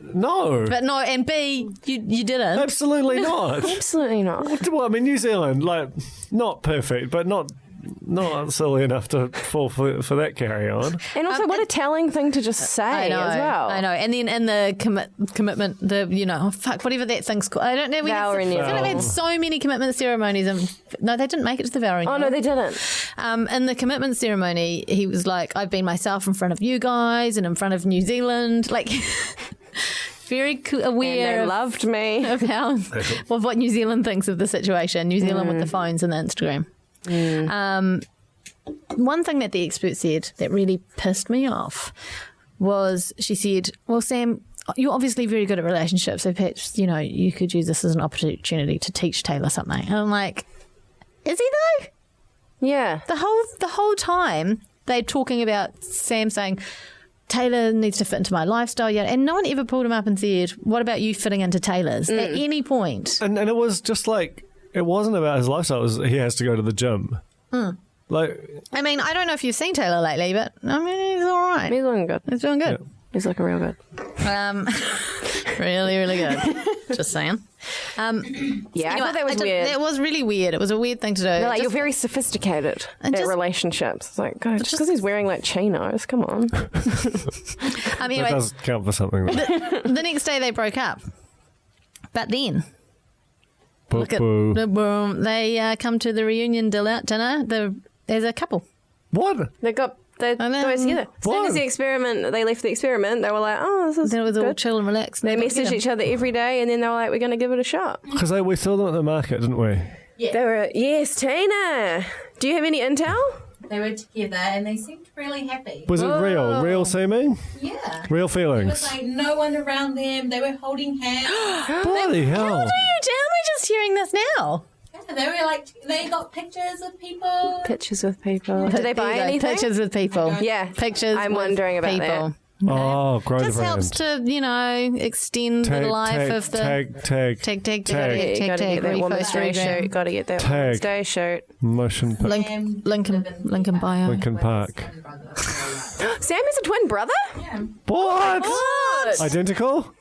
No. But no, and B, you didn't. Absolutely not. Absolutely not. Well, I mean, New Zealand, like, not perfect, but not silly enough to fall for that carry on. And also, what a telling thing to just say as well. I know. And then in the commitment, whatever that thing's called. I don't know. Vow renewal. I feel like we had so many commitment ceremonies. No, they didn't make it to the vow renewal. Oh, no, they didn't. In the commitment ceremony, he was like, I've been myself in front of you guys and in front of New Zealand. Like... Very aware loved me of what New Zealand thinks of the situation. New Zealand with the phones and the Instagram. One thing that the expert said that really pissed me off was she said, well, Sam, you're obviously very good at relationships, so perhaps, you could use this as an opportunity to teach Taylor something. And I'm like, is he though? Yeah. The whole time they're talking about Sam saying, Taylor needs to fit into my lifestyle, and no one ever pulled him up and said, what about you fitting into Taylor's at any point? And it was just like, it wasn't about his lifestyle, it was he has to go to the gym. Like, I mean, I don't know if you've seen Taylor lately, but I mean, he's all right. He's looking good. He's doing good. Yeah. He's looking real good. Really, really good. Just saying. Yeah, anyway, I thought that was weird. That was really weird. It was a weird thing to do. They're like, you're very sophisticated at relationships. It's like, God, just because he's wearing like chinos, come on. Anyway, that does count for something. The next day they broke up. But then... Boo. They come to the reunion dinner. There's a couple. What? They got together. As soon as they left the experiment, they were like, oh, this is Then it was good. all chill and relaxed. They messaged each other every day, and then they were like, we're going to give it a shot. Because we saw them at the market, didn't we? Yeah. They were, yes, Tina. Do you have any intel? They were together and they seemed really happy. Was it real seeming? Yeah. Real There feelings? was like no one around them. They were holding hands. Bloody hell. How am I just hearing this now? Yeah, they were like, they got pictures of people. Pictures with people. Did they buy anything? Pictures with people. Yeah. Pictures I'm with wondering about people. that. Oh, grow the Just brand. helps to, extend the life of the... Tag. You gotta get that Women's Day shoot. Gotta get that Women's Day shoot. Motion Lincoln bio. Lincoln Park. Sam has a twin brother? Yeah, What? Identical?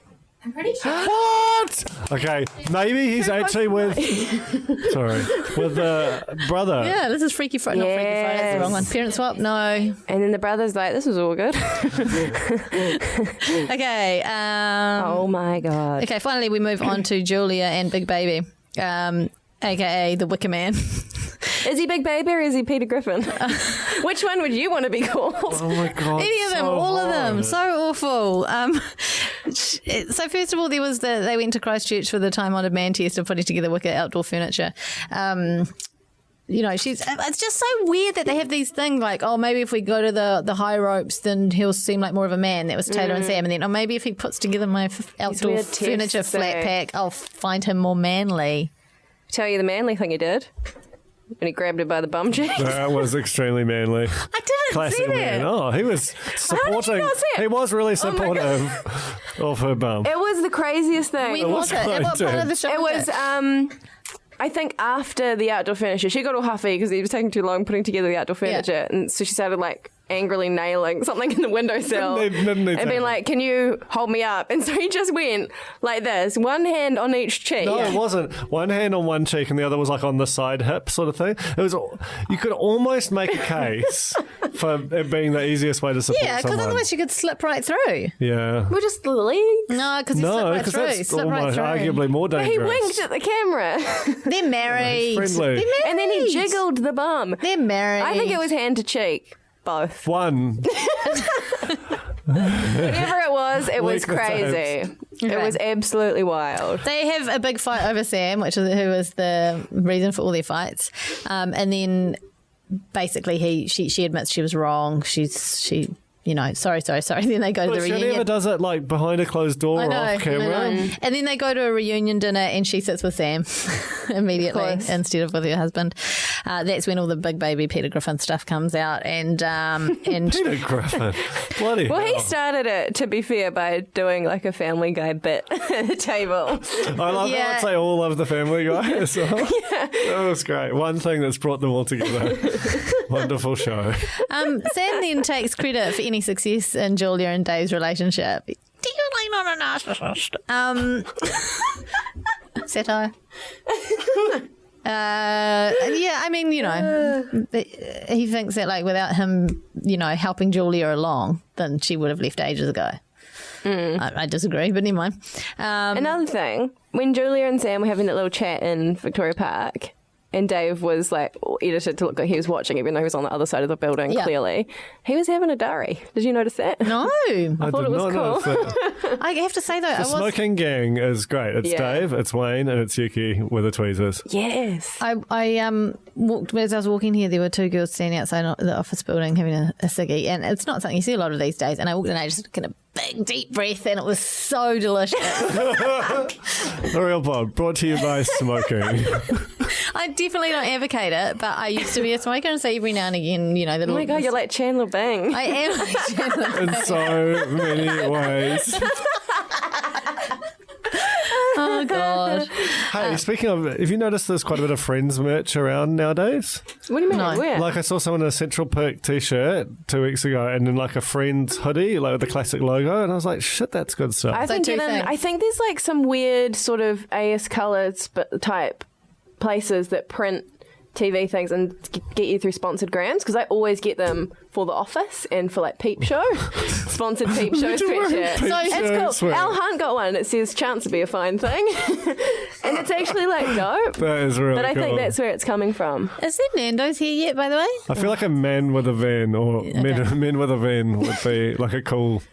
I'm pretty sure. What? Okay, maybe he's actually with the brother. Yeah, this is Freaky Friday. Not Freaky Friday, that's the wrong one. Parent swap? No. And then the brother's like, this is all good. Okay. Oh my God. Okay, finally we move on to Julia and Big Baby, a.k.a. the Wicker Man. Is he Big Baby or is he Peter Griffin? Which one would you want to be called? Oh my God. Any of them, all of them. So awful. So first of all, they went to Christchurch for the time-honoured man test of putting together wicker outdoor furniture. it's just so weird that they have these things like, oh, maybe if we go to the high ropes, then he'll seem like more of a man. That was Taylor and Sam. And then, maybe if he puts together my outdoor furniture flat pack, I'll find him more manly. Tell you the manly thing he did. And he grabbed her by the bum cheek. That was extremely manly. I didn't Classic see that. man. Oh, he was supporting. How did you not see it? He was really supportive of her bum. It was the craziest thing. When was it? At what part of the show It was, I think after the outdoor furniture. She got all huffy because he was taking too long putting together the outdoor furniture. And so she started like angrily nailing something in the windowsill and being like, can you hold me up? And so he just went like this, one hand on each cheek. No, it wasn't. One hand on one cheek and the other was like on the side hip sort of thing. It was. You could almost make a case for it being the easiest way to support someone. Yeah, because otherwise you could slip right through. Yeah. We're just the legs. No, because you slip right through. That's almost arguably more dangerous. He winked at the camera. They're married. Friendly. And then he jiggled the bum. They're married. I think it was hand to cheek. Both. One. Whatever it was crazy. It was absolutely wild. They have a big fight over Sam, who is the reason for all their fights. And then basically she admits she was wrong. She sorry. Then they go to the reunion. She never does it like behind a closed door or off camera. And then they go to a reunion dinner and she sits with Sam immediately instead of with her husband. That's when all the big baby Peter Griffin stuff comes out. And Peter Griffin. Bloody Well, hell. he started it, to be fair, by doing like a Family Guy bit at the table. I love how I'd say all of the Family Guy as well. Yeah. That was great. One thing that's brought them all together. Wonderful show. Sam then takes credit for any success in Julia and Dave's relationship. Definitely not a narcissist. Satire. He thinks that like without him, helping Julia along, then she would have left ages ago. I disagree, but never mind. Another thing, when Julia and Sam were having that little chat in Victoria Park, and Dave was like edited to look like he was watching, even though he was on the other side of the building, clearly. He was having a durry. Did you notice that? No. I thought it was cool. I have to say, though, the smoking gang is great. It's Dave, it's Wayne, and it's Yuki with the tweezers. Yes. I walked, as I was walking here, there were two girls standing outside the office building having a ciggy, and it's not something you see a lot of these days. And I walked in and I just took a big, deep breath, and it was so delicious. The Real Pod, brought to you by smoking. I definitely don't advocate it, but I used to be a smoker, and so every now and again, oh my God, you're like Chandler Bing. I am like Chandler Bing. In so many ways. Oh, God. Hey, speaking of, have you noticed there's quite a bit of Friends merch around nowadays? What do you mean? No. Where? Like I saw someone in a Central Perk t-shirt 2 weeks ago and then like a Friends hoodie, like with the classic logo, and I was like, shit, that's good stuff. I think there's like some weird sort of AS Colours type places that print TV things and get you through sponsored grams, because I always get them for The Office and for like Peep Show. Sponsored Peep Show sweatshirt. So it's cool. Al Hunt got one and it says chance to be a fine thing. And it's actually like dope. That is really cool. But I think that's where it's coming from. Is there Nando's here yet, by the way? I feel like a man with a van or men with a van would be like a cool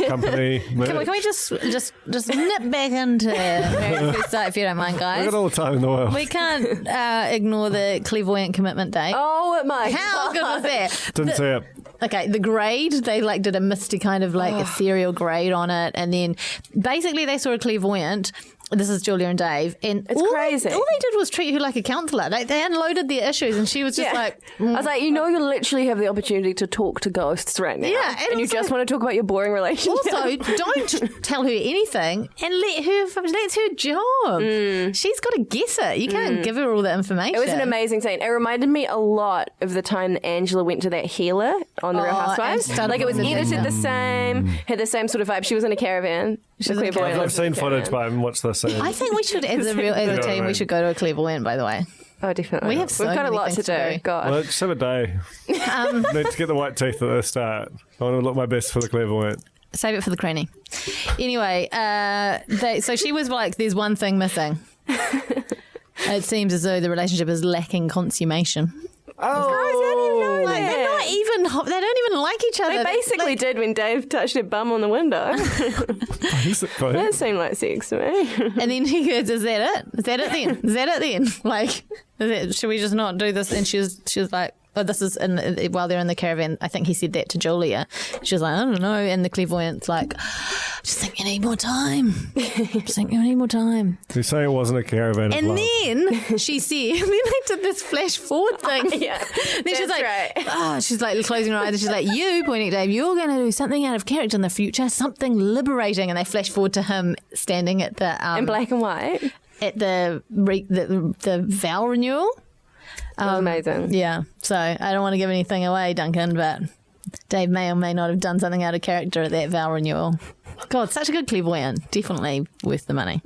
company. Can we just nip back into American First Sight, if you don't mind, guys? We've got all the time in the world. We can't ignore the Clairvoyant Commitment Day. Oh my How God. good was that? Didn't see it. Okay, the grade, they like did a misty kind of like ethereal grade on it, and then basically they saw a clairvoyant. This is Julia and Dave, and it's crazy. All they did was treat her like a counsellor. Like they unloaded their issues, and she was just like, I was like, you literally have the opportunity to talk to ghosts right now. Yeah, and you also, just want to talk about your boring relationship. Also, don't tell her anything, and that's her job. She's got to guess it. You can't give her all the information. It was an amazing scene. It reminded me a lot of the time that Angela went to that healer on The Real Housewives. Like it was edited the same, had the same sort of vibe. She was in a caravan. I've seen footage, but I haven't watched the scene. I think we should, as a team, we should go to a clairvoyant, by the way. Oh, definitely. We've got a lot to do. God. Well, just have a day. Need to get the white teeth at the start. I want to look my best for the clairvoyant. Save it for the cranny. Anyway, so she was like, there's one thing missing. It seems as though the relationship is lacking consummation. Oh, guys, how do you know that? They're not even even like each other. They basically did when Dave touched her bum on the window. Basically. That seemed like sex to me. And then he goes, "Is that it? Is that it then? Is that it then? Like, should we just not do this?" And she was like, "Oh, this is while they're in the caravan." I think he said that to Julia. She was like, "I don't know." And the clairvoyant's like, "Just think you need more time. Just think you need more time." You say it wasn't a caravan. And then she said, and then they did this flash forward thing. Yeah, then she's like, right. she's like closing her eyes, and she's like, "You, pointing at Dave, you're going to do something out of character in the future, something liberating." And they flash forward to him standing at the in black and white at the vow renewal. Amazing. Yeah. So I don't want to give anything away, Duncan, but Dave may or may not have done something out of character at that vow renewal. God, such a good clairvoyant. Definitely worth the money.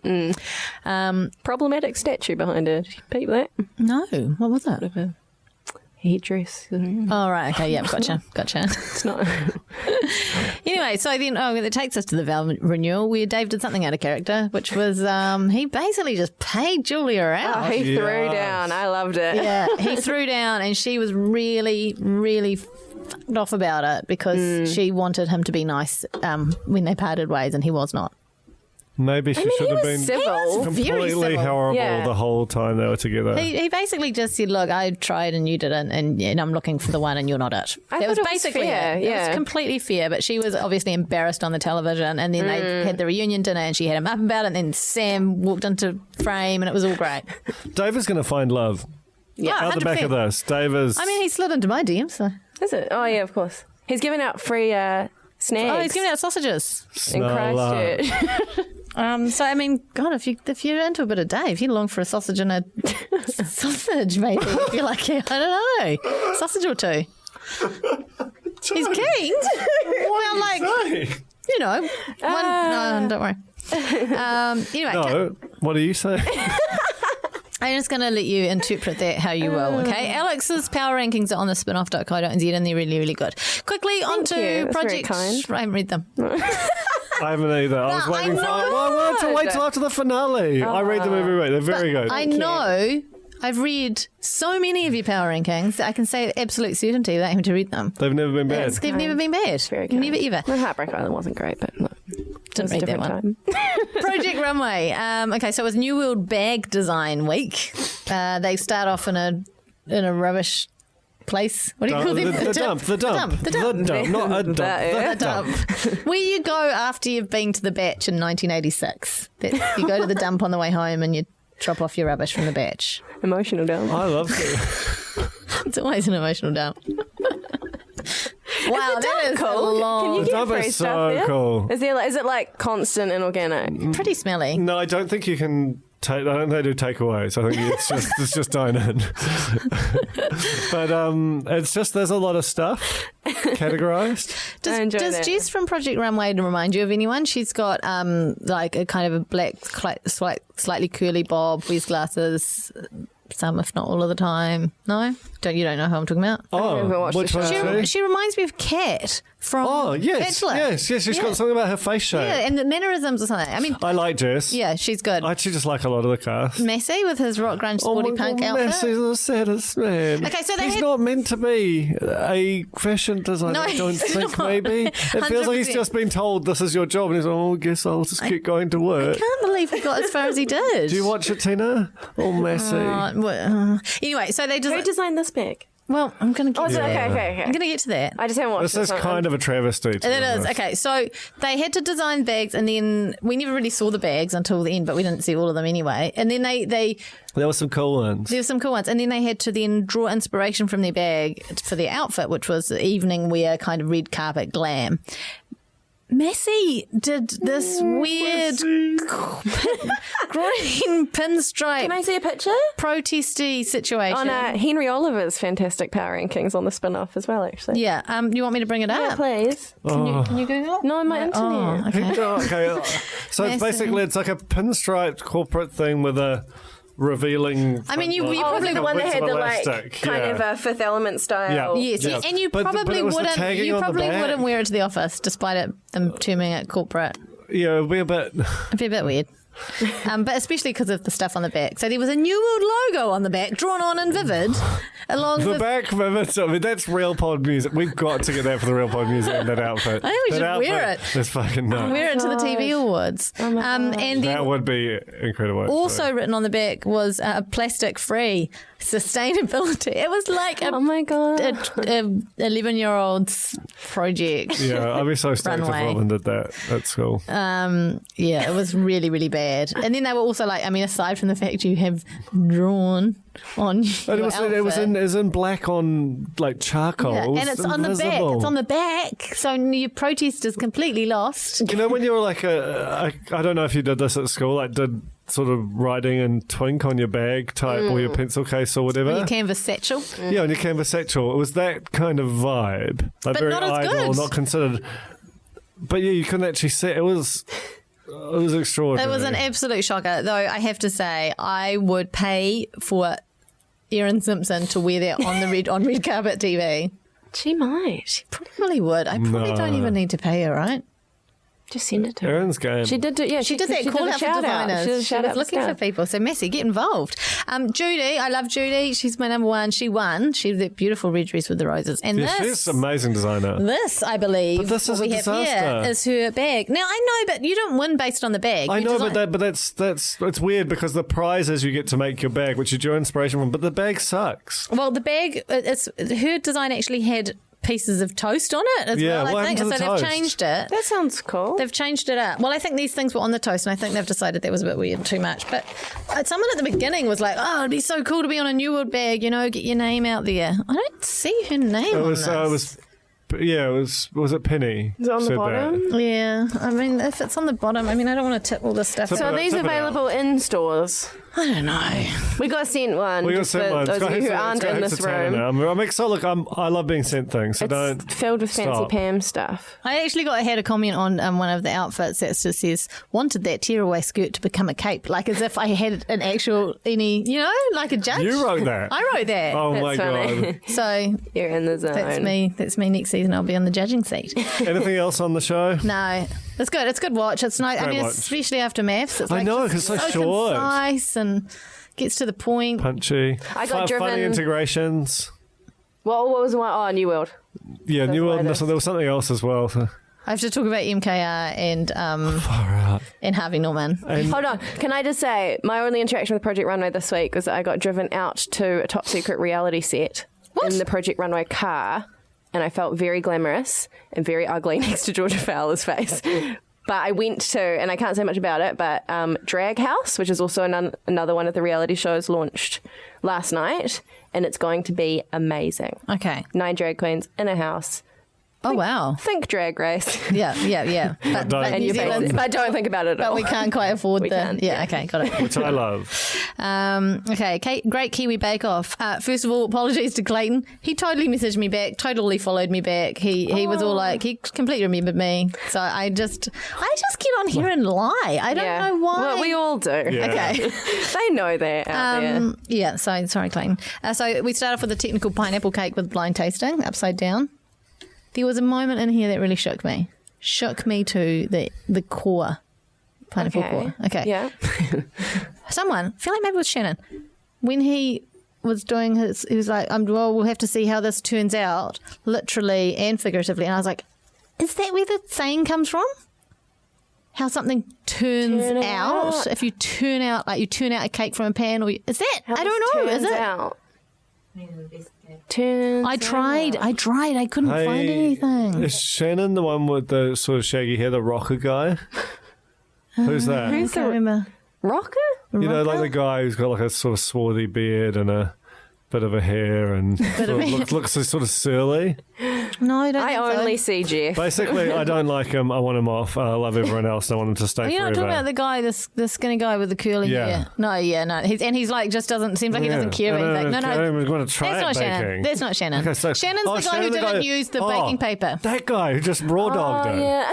Problematic statue behind it. Peep that. No. What was it? Headdress. Oh, right. Okay. Yeah. Gotcha. It's not. Anyway, so then it takes us to the vow renewal where Dave did something out of character, which was he basically just paid Julia out. Oh, he threw down. I loved it. Yeah, he threw down, and she was really, really fucked off about it because she wanted him to be nice when they parted ways, and he was not. Maybe she should have been civil. completely horrible the whole time they were together. He basically just said, "Look, I tried and you didn't, and I'm looking for the one and you're not it." That was basically fair, it. It was completely fair, but she was obviously embarrassed on the television, and then they had the reunion dinner and she had him up about it, and then Sam walked into frame and it was all great. Dave is going to find love. Yeah, Out the back of this. Dave is... I mean, he slid into my DMs. So. Is it? Oh, yeah, of course. He's giving out free snags. Oh, he's giving out sausages. In Christchurch. So I mean, God, if you're into a bit of Dave, you'd long for a sausage and a sausage, maybe. If you're like, I don't know, sausage or two. He's keen. Well, like, you know, one. No, don't worry. Anyway, no. What do you say? I'm just going to let you interpret that how you will, okay? Alex's power rankings are on the spinoff.co.nz and they're really, really good. Quickly onto Project... I haven't read them. I haven't either. I was waiting for... I wanted to wait till after the finale. I read them every week. They're very good. I know... I've read so many of your power rankings that I can say with absolute certainty without having to read them. They've never been bad. They've never been bad. Very kind. Never, ever. My Heartbreak Island wasn't great, but no. Didn't read that one. Project Runway. Okay, so it was New World Bag Design Week. They start off in a rubbish place. What do you call them? The dump. The dump. Not a dump. The dump. Where you go after you've been to the batch in 1986. You go to the dump on the way home and you drop off your rubbish from the batch. Emotional dump. I love it. It's always an emotional dump. Wow, that is cool. long. Can you The get dump free is stuff so there? cool. Is it like constant and organic? Pretty smelly. No, I don't think you can... I don't think they do takeaways. I think it's just dine in. But it's just there's a lot of stuff categorized. Does Jess from Project Runway remind you of anyone? She's got like a kind of a black, slightly curly bob, wears glasses. Some, if not all of the time. No? You don't know who I'm talking about? Oh, which one is she? She reminds me of Kat from Bachelor. Yes. She's got something about her face shape. Yeah, and the mannerisms or something. I mean, I like Jess. Yeah, she's good. I actually just like a lot of the cast. Massey with his rock grunge sporty punk outfit. Massey's the saddest man. Okay, so he's not meant to be a fashion designer. No, I don't he's think not. maybe. It feels like he's just been told this is your job, and he's like, I guess I'll just keep going to work. I can't believe he got as far as he did. Do you watch it, Tina? Oh, Massey. Anyway, so they Who designed this bag? Well, I'm going to get to that. Okay. I'm going to get to that. I just haven't watched this. This is kind of a travesty. It is. Okay, so they had to design bags, and then we never really saw the bags until the end, but we didn't see all of them anyway. And then there were some cool ones. There were some cool ones. And then they had to then draw inspiration from their bag for their outfit, which was evening wear, kind of red carpet glam. Massey did this weird green pinstripe. Can I see a picture? Protesty situation. On Henry Oliver's fantastic power rankings on the spin-off as well, actually. Yeah. You want me to bring it up? Yeah, please. Can you Google it? No, on my internet. Okay. So it's basically it's like a pinstriped corporate thing with a revealing. I mean, you probably the one that had the kind of a Fifth Element style. Yeah. Yes, and you probably wouldn't. You probably wouldn't wear it to the office, despite them terming it corporate. Yeah, it'd be a bit. It'd be a bit weird. But especially because of the stuff on the back. So there was a New World logo on the back, drawn on in vivid. Along The with back vivid. I mean, that's Real Pod music. We've got to get that for the Real Pod Museum, that outfit. I think we that should wear it. It's fucking nuts. Wear it to the TV awards. And then That would be incredible. also written on the back was plastic free sustainability. It was like a 11-year-old's project. Yeah, I'd be so stoked if Runway. Robin did that. That's cool. Yeah, it was really, really bad. And then they were also like, I mean, aside from the fact you have drawn on your It was in black on like charcoal. yeah, It was and it's on the back. invisible. It's on the back. So your protest is completely lost. You know when you were like I don't know if you did this at school, like did sort of writing and twink on your bag type or your pencil case or whatever. Your canvas satchel. Yeah, on your canvas satchel. It was that kind of vibe. Like But very not as idle, good. not considered. But yeah, you couldn't actually see it. It was extraordinary. It was an absolute shocker. Though I have to say, I would pay for Erin Simpson to wear that on red carpet TV. She might. She probably would. I probably don't even need to pay her, right? Just send it to her. Erin's game. She did do, yeah. She did that call out for designers. She did a She shout was out looking for people. So Massey, get involved. Judy, I love Judy. She's my number one. She won. She had that beautiful red dress with the roses. And Yeah, she's an amazing designer. this, I believe, But this is what a we have here disaster. is her bag. Now I know, but you don't win based on the bag. I You know, design- but that's it's weird because the prize is you get to make your bag, which is your inspiration from. But the bag sucks. well, the bag. It's her design actually had pieces of toast on it as Yeah, well. what I think happened so. to the They've toast? changed it. That sounds cool. They've changed it up. Well, I think these things were on the toast, and I think they've decided that was a bit weird, too much. But someone at the beginning was like, "Oh, it'd be so cool to be on a New World bag, you know, get your name out there." I don't see her name. It was. on this. Was it Penny? Is it on the said bottom? that? Yeah, I mean, if it's on the bottom, I mean, I don't want to tip all this stuff. Tip So it are up, these tip it up. available in stores? I don't know. We got sent one. We got just sent for one. those of you who aren't in this room. I'm excited. Look, I love being sent things. So It's don't filled with fancy stop. Pam stuff. I actually had a comment on one of the outfits that just says, "Wanted that tearaway skirt to become a cape," like as if I had an actual like a judge. You wrote that. I wrote that. Oh my That's funny. god! So You're in the zone. that's me. That's me next season. I'll be on the judging seat. Anything else on the show? No, it's good. It's good watch. It's nice. I Great mean, watch. especially after maths. It's I like know, just 'cause it's so short. concise and gets to the point. Punchy. I got Funny driven- integrations. What was the one? Oh, New World. Yeah, That's New why World. this- There was something else as well. I have to talk about MKR and Harvey Norman. Hold on. Can I just say, my only interaction with Project Runway this week was that I got driven out to a top secret reality set in the Project Runway car, and I felt very glamorous and very ugly next to Georgia Fowler's face. But I went to, and I can't say much about it, but Drag House, which is also another one of the reality shows, launched last night, and it's going to be amazing. Okay. 9 drag queens in a house. Oh wow. Think Drag Race. Yeah. But don't. And New you Zealand's- but don't think about it at but all. we can't quite afford We the. can't, Yeah. Okay. Got it. Which I love. Okay, great Kiwi Bake Off. First of all, apologies to Clayton. He totally messaged me back, totally followed me back. He was all like, he completely remembered me. So I just get on here and lie. I don't know why. Well, we all do. Yeah. Okay. They know that out there. Yeah, so sorry, Clayton. So we start off with a technical pineapple cake with blind tasting, upside down. There was a moment in here that really shook me. Shook me to the core. Pineapple core. Okay. Yeah. Someone, I feel like maybe it was Shannon, when he was doing he was like, well, we'll have to see how this turns out, literally and figuratively. And I was like, is that where the saying comes from? How something turns Turn out? out. If you turn out a cake from a pan, or is that? How I don't know. this Is turns it? out. Turns I tried. out. I couldn't find anything. Is Shannon the one with the sort of shaggy hair, the rocker guy? Who's that? I Who's can't the remember. rocker? You know, like Rocker? the guy who's got like a sort of swarthy beard and a bit of a hair and sort of looks sort of surly. No, I don't I think so. only see Jeff. Basically, I don't like him. I want him off. I love everyone else. I want him to stay You're not forever. talking about the guy, the skinny guy with the curly Yeah. hair. No. He's like just doesn't seems like he doesn't care anything. No. I'm going to try That's not baking. Shannon. That's not Shannon. Okay, so- Shannon's oh, the guy Shannon, who the didn't guy- use the oh, baking paper. That guy who just raw dogged it. Yeah.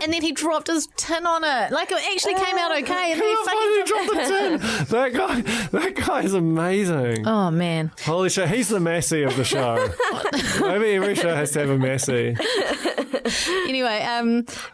And then he dropped his tin on it. Like it actually came out okay. And then he Who fucking dropped the tin? That guy is amazing. Oh man. Holy shit, he's the Massey of the show. Maybe every show has to have a Massey. Anyway,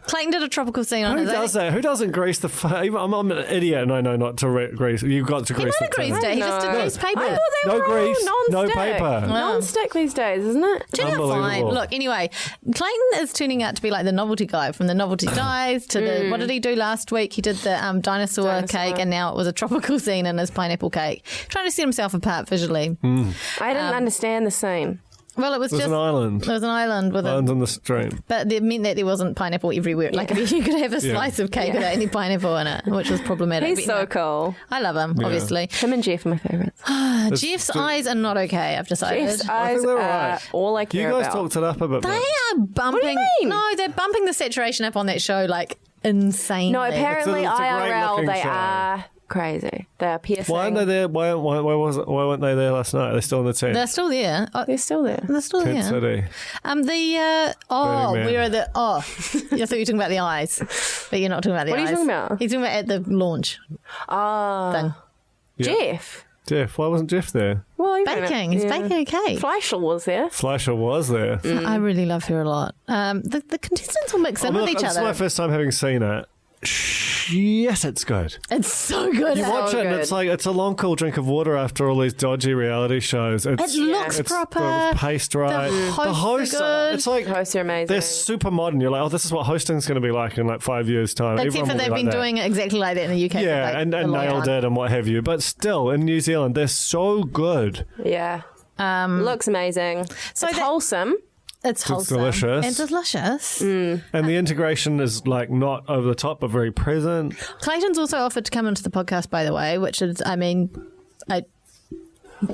Clayton did a tropical scene on Who his does that? Who doesn't grease the... I'm an idiot and I know not to grease. You've got to grease the He might have greased it. He just didn't use paper. I thought they No were grease, all no non-stick. paper. Non-stick these days, isn't it? Do you know fine? Look, anyway, Clayton is turning out to be like the novelty guy, from the novelty dies to the... What did he do last week? He did the dinosaur cake, and now it was a tropical scene in his pineapple cake. Trying to set himself apart visually. I didn't understand the scene. Well, it was just an island. It was an island with Islands on the stream. but it meant that there wasn't pineapple everywhere. Like you could have a slice of cake without any pineapple in it, which was problematic. He's so cool. I love him, obviously. Him and Jeff are my favourites. Jeff's eyes are not okay, I've decided. Jeff's eyes they're are right. all I care You guys about. talked it up a bit. They are bumping. What do you mean? No, they're bumping the saturation up on that show like insanely. No, apparently It's a great IRL looking they show. are crazy. They are piercing. Why aren't they there? Why weren't they there last night? Are they still on the team? They're still there. Oh, They're still there. they're still Tent there. City. Burning Man. Where are the? Oh, I thought you were talking about the eyes, but you're not talking about the eyes. What are you talking about? He's talking about at the launch thing. Yeah. Jeff. Why wasn't Jeff there? Well, Baking. He's baking a cake. Fleischl was there. Fleischer was there. I really love her a lot. The contestants will mix in with each This is other. my first time having seen it. Yes, it's good. It's so good. You watch it and it's like it's a long, cool drink of water after all these dodgy reality shows. It looks proper. The pace right. The hosts are good. It's like Hosts are amazing. they're super modern. You're like, oh, this is what hosting's going to be like in like 5 years' time. Except Everyone for will they've be been like that. doing it exactly like that in the UK. Yeah, for like and a long nailed time. it and what have you. But still, in New Zealand, they're so good. Yeah. Looks amazing. So it's that- wholesome. It's wholesome. delicious. And delicious. And the integration is like not over the top, but very present. Clayton's also offered to come into the podcast, by the way, which is, I mean,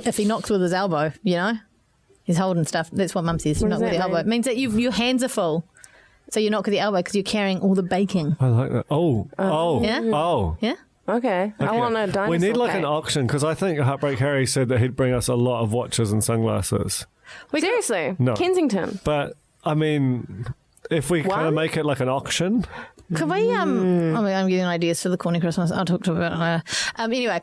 if he knocks with his elbow, you know, he's holding stuff. That's what Mum says. What Knock does with the that elbow. mean? It means that your hands are full. So you knock with the elbow because you're carrying all the baking. I like that. Yeah? Yeah. Okay. I want a dinosaur We need like cake. an auction because I think Heartbreak Harry said that he'd bring us a lot of watches and sunglasses. Seriously? No. Kensington. But I mean, if we kind of One? make it like an auction, Could we, I'm getting ideas for the corny Christmas. I'll talk to you about it later. Anyway,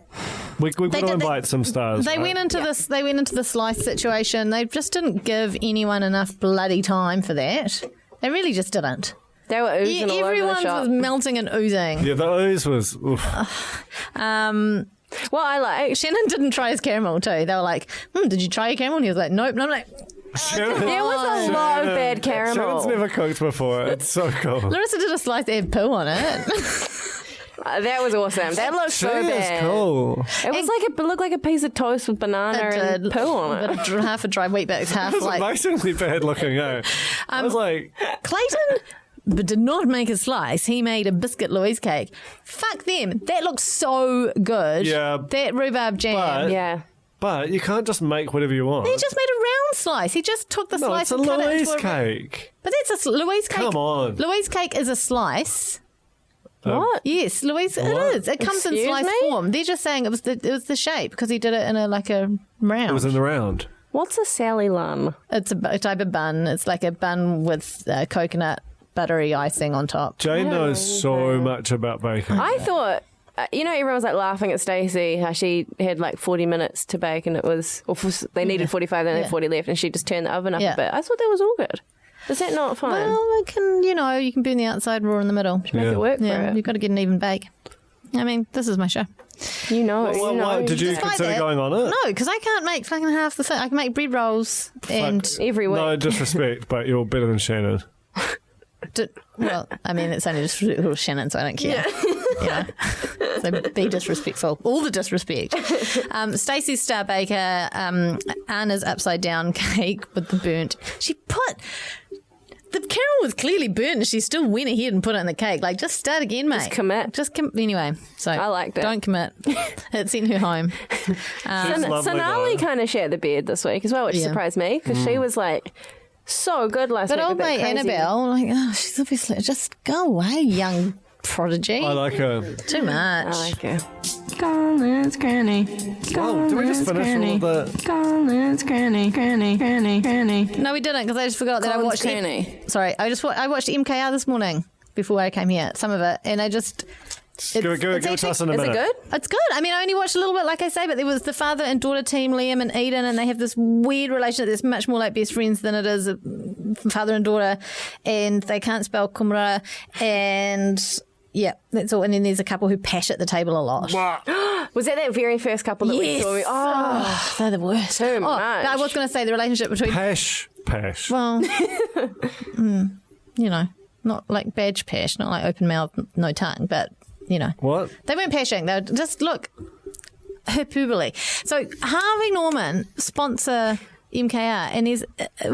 we got to invite some stars. they right? went into this. They went into the slice situation. They just didn't give anyone enough bloody time for that. They really just didn't. They were oozing all over the Everyone shop. was melting and oozing. Yeah, the ooze was. Oof. Well, I like. Shannon didn't try his caramel too. They were like, "Did you try your caramel?" And he was like, "Nope." And I'm like, There was a lot of bad Shannon's caramel. never cooked before. It's so cool. Larissa did a slice that had poo on it. That was awesome. That looked She so is bad. cool. It was like it looked like a piece of toast with banana and poo on it. Half a dry wheat bix, half It was like amazingly bad looking, eh? I was like, Clayton. But did not make a slice. He made a biscuit Louise cake. Fuck them. That looks so good. Yeah. That rhubarb jam. But- Yeah. but you can't just make whatever you want. He just made a round slice. He just took the No, slice it's a and cut it Louise into a... cake. But that's a Louise cake. Come on. Louise cake is a slice. What? Yes, Louise, What? it is. It comes in Excuse slice me? form. They're just saying it was the shape because he did it in a round. It was in the round. What's a Sally Lunn? It's a type of bun. It's like a bun with coconut buttery icing on top. Jane knows so much about baking. I thought, everyone was like laughing at Stacey how she had like 40 minutes to bake and it was, they needed 45, then they had 40 left and she just turned the oven up Yeah. a bit. I thought that was all good. Is that not fine? Well, it can, you can burn the outside, raw in the middle. Make it work Yeah, for you've got to get an even bake. I mean, this is my show. it. You know. Why, did you Just like consider that. going on it? No, because I can't make fucking half the thing. I can make bread rolls and... Every week. No disrespect, but you're better than Shannon. Well, I mean, it's only disrespectful to Shannon, so I don't care. So be disrespectful. All the disrespect. Stacey's star baker, Anna's upside down cake with the burnt. She put... The caramel was clearly burnt and she still went ahead and put it in the cake. Like, just start again, mate. Just commit. Anyway, so... I liked it. Don't commit. It sent her home. She's lovely, Sonali though. kind of shared the bed this week as well, which Yeah. surprised me because she was like so good last But week. old with that mate crazy- Annabelle, she's obviously... Just go away, young prodigy. I like her. Too much. I like her. Garland's granny. Oh, did we just finish all of the... Garland's granny. No, we didn't because I just forgot that I Colin's watched. Kearney. Sorry, I watched MKR this morning before I came here. Some of it, and I just. Give it to us in a Is it minute. good? It's good. I mean, I only watched a little bit, like I say, but there was the father and daughter team, Liam and Eden, and they have this weird relationship that's much more like best friends than it is father and daughter, and they can't spell kumara, and yeah, that's all. And then there's a couple who pash at the table a lot. Was that very first couple that we saw? Oh, they're the worst. Too much. But I was going to say the relationship between Pash. Well, you know, not like badge pash, not like open mouth, no tongue, but you know, What? they weren't pashing. They were just hyperbole. So Harvey Norman sponsor MKR, and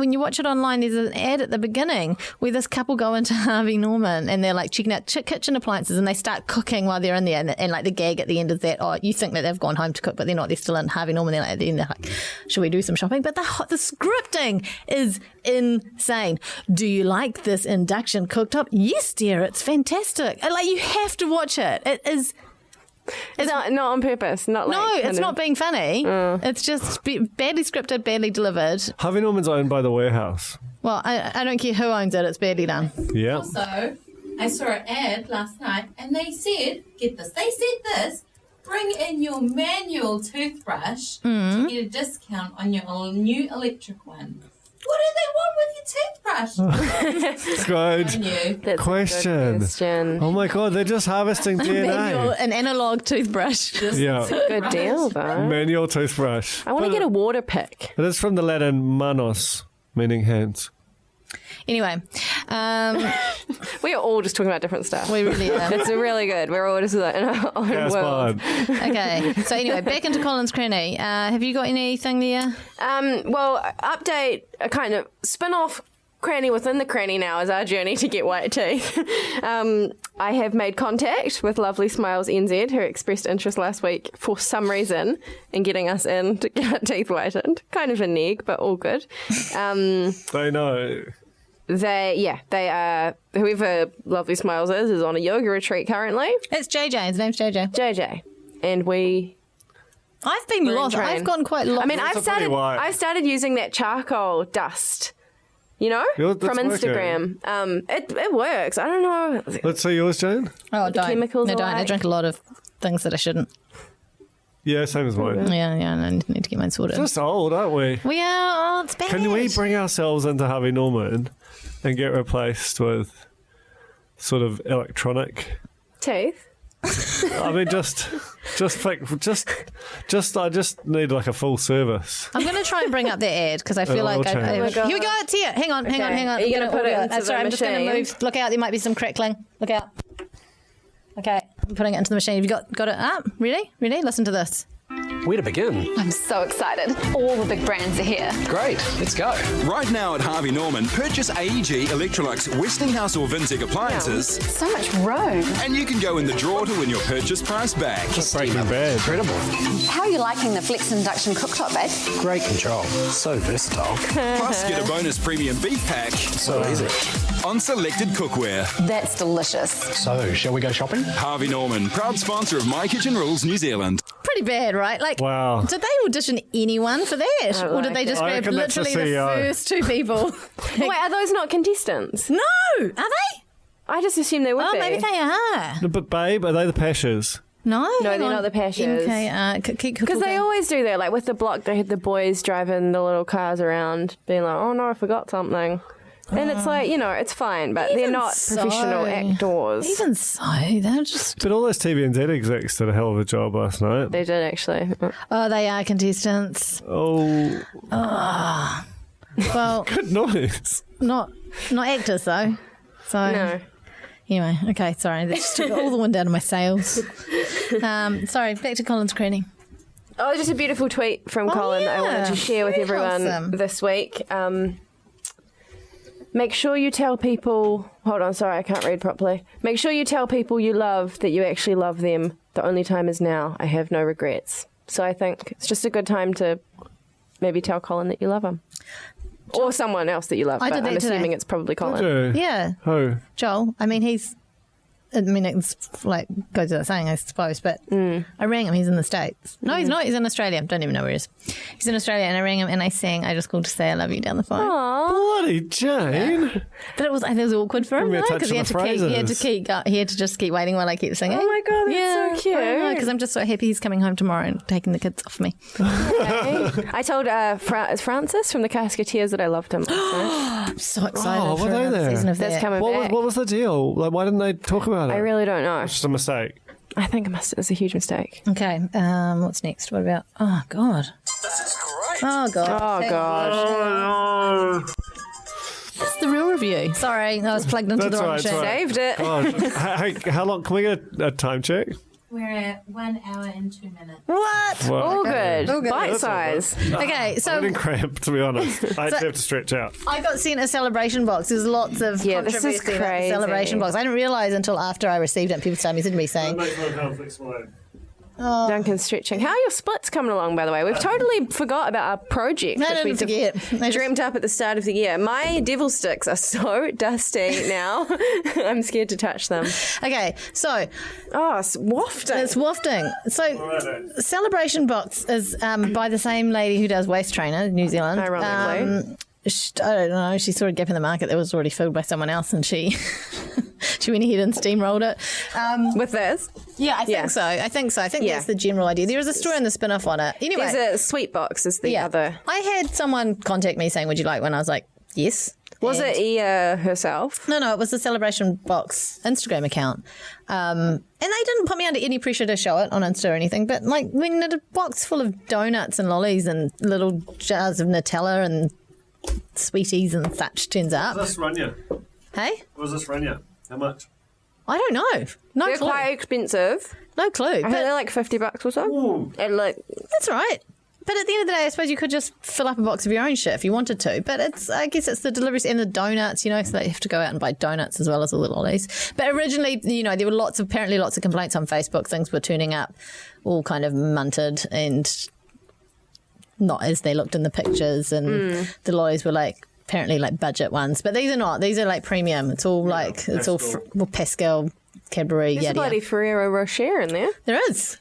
when you watch it online, there's an ad at the beginning where this couple go into Harvey Norman and they're like checking out kitchen appliances, and they start cooking while they're in there, and like the gag at the end is that, oh, you think that they've gone home to cook, but they're not. They're still in Harvey Norman. They're like, at the end, they're like, should we do some shopping? But the scripting is insane. Do you like this induction cooktop? Yes, dear, it's fantastic. Like, you have to watch it. It is. It's not on purpose. Not like no, it's not being funny. It's just badly scripted, badly delivered. Harvey Norman's owned by the Warehouse. Well, I don't care who owns it. It's badly done. Yeah. Also, I saw an ad last night and they said, get this, bring in your manual toothbrush to get a discount on your new electric one. What do they want with your toothbrush? Good That's question. A good question. Oh my God, they're just harvesting DNA. An analog toothbrush. Yeah. Good deal, though. Manual toothbrush. I want to get a water pick. It is from the Latin manos, meaning hands. Anyway, We are all just talking about different stuff. we really are. It's really good. We're all just in our own That's world. fine. Okay, so anyway, back into Colin's Cranny. Have you got anything there? Well, update, a kind of spin-off cranny within the cranny now is our journey to get white teeth. I have made contact with Lovely Smiles NZ, who expressed interest last week for some reason in getting us in to get our teeth whitened. Kind of a neg, but all good. They know. They are, whoever Lovely Smiles is on a yoga retreat currently. It's JJ. His name's JJ. JJ. And I've been lost. train. I've gotten quite lost. I mean, Those are pretty white. I've started using that charcoal dust, you know, Yeah, that's from Instagram. It works. I don't know. Let's see yours, Jane. oh, don't. chemicals No, are don't. I like- drink a lot of things that I shouldn't. Yeah, same as mine. Yeah, I need to get mine sorted. Just old, aren't we? We are. Oh, it's bad. Can we bring ourselves into Harvey Norman and get replaced with sort of electronic? Teeth. I mean, I just need like a full service. I'm going to try and bring up the ad because I feel It'll like change. here Oh my we go. It's here. Hang on. Are you I'm gonna put it audio. into Sorry, the I'm just going to machine? move. Look out. There might be some crackling. Look out. Okay, I'm putting it into the machine. Have you got it up? Ready? Listen to this. Where to begin? I'm so excited. All the big brands are here. Great, let's go. Right now at Harvey Norman, purchase AEG, Electrolux, Westinghouse or Vintec appliances, So much room. and you can go in the draw to win your purchase price back. Breaking Bad. Incredible. How are you liking the Flex Induction cooktop, babe? Great control. So versatile. Plus, get a bonus premium beef pack So easy. on selected cookware. That's delicious. So, shall we go shopping? Harvey Norman, proud sponsor of My Kitchen Rules New Zealand. Pretty bad, right? Like, Wow. Did they audition anyone for that, or did they just I grab reckon that's the literally the CEO. first two people? Wait, are those not contestants? No, are they? I just assumed they would Oh, be. maybe they are. No, but babe, are they the Pashas? No, No, hang they're on. not the Pashas. Because they all. always do that. Like with the block, they had the boys driving the little cars around, being like, "Oh no, I forgot something." And it's like, you know, it's fine, but they're Even not professional so. actors. Even so, they're just. But all those TVNZ execs did a hell of a job last night. They did actually. Oh, they are contestants. Oh, Well, good noise. not actors though. So No. anyway, okay, sorry, that just took all the wind out of my sails. Sorry, back to Colin's Cranny. Oh, just a beautiful tweet from Colin that I wanted to share with Very everyone wholesome. this week. Make sure you tell people. Hold on, sorry, I can't read properly. Make sure you tell people you love that you actually love them. The only time is now. I have no regrets. So I think it's just a good time to maybe tell Colin that you love him. Or someone else that you love. I but did that I'm assuming today. it's probably Colin. Did you? Yeah, Who? Joel. I mean, it's like goes without saying, I suppose, but I rang him. He's in the States. No, he's not. He's in Australia. Don't even know where he is. He's in Australia, and I rang him and I just called to say I love you down the phone. Bloody Jane. But it was awkward for him Give me a touch because of he had the to phrases. he had to just keep waiting while I kept singing. Oh my God, that's so cute. Because because I'm just so happy he's coming home tomorrow and taking the kids off me. Okay. I told Francis from the Casketeers that I loved him. I'm so excited for were they another there? season of That's that. coming back. What was the deal? Like, why didn't they talk about it? I really don't know. It's just a mistake. I think it's a huge mistake. Okay, what's next? What about? Oh God. This is great. Oh God. Oh gosh. It's the real review. Sorry, I was plugged into the wrong machine. Saved it. Gosh. Hey, how long? Can we get a time check? We're at 1 hour and 2 minutes. What? All Okay. good. Bite That's all size. Okay, so I'm getting cramp, to be honest. I actually have to stretch out. I got sent a celebration box. There's lots of Yeah, this is controversy about the crazy. celebration box. I didn't realise until after I received it. And people started messaging me saying, Duncan's stretching. How are your splits coming along, by the way? We've totally forgot about our project. I which we didn't forget. dreamt up at the start of the year. My devil sticks are so dusty now. I'm scared to touch them. okay, so it's wafting. it's wafting. So celebration box is by the same lady who does Waist Trainer in New Zealand. Ironically. I don't know. She saw a gap in the market that was already filled by someone else, and she she went ahead and steamrolled it. With this? Yeah, I think so. I think that's the general idea. There is a story in the spin-off on it. Anyway, There's a sweet box is the other. I had someone contact me saying, "Would you like one?" I was like, "Yes." Was it Ia herself? No, it was the Celebration Box Instagram account. And they didn't put me under any pressure to show it on Insta or anything. But like when a box full of donuts and lollies and little jars of Nutella and sweeties and such turns up. What does this run you? Hey? What does this run you? How much? I don't know. No They're clue. quite expensive. No clue. I think they're like $50 or so. And like, that's all right. But at the end of the day, I suppose you could just fill up a box of your own shit if you wanted to. But I guess it's the deliveries and the donuts, so they have to go out and buy donuts as well as all the lollies. But originally, there were apparently lots of complaints on Facebook. Things were turning up all kind of munted and not as they looked in the pictures. And the lollies were apparently budget ones. But these are not. These are premium. It's all Pascal, Cadbury, there's a yada bloody yada. Ferrero Rocher in there. There is.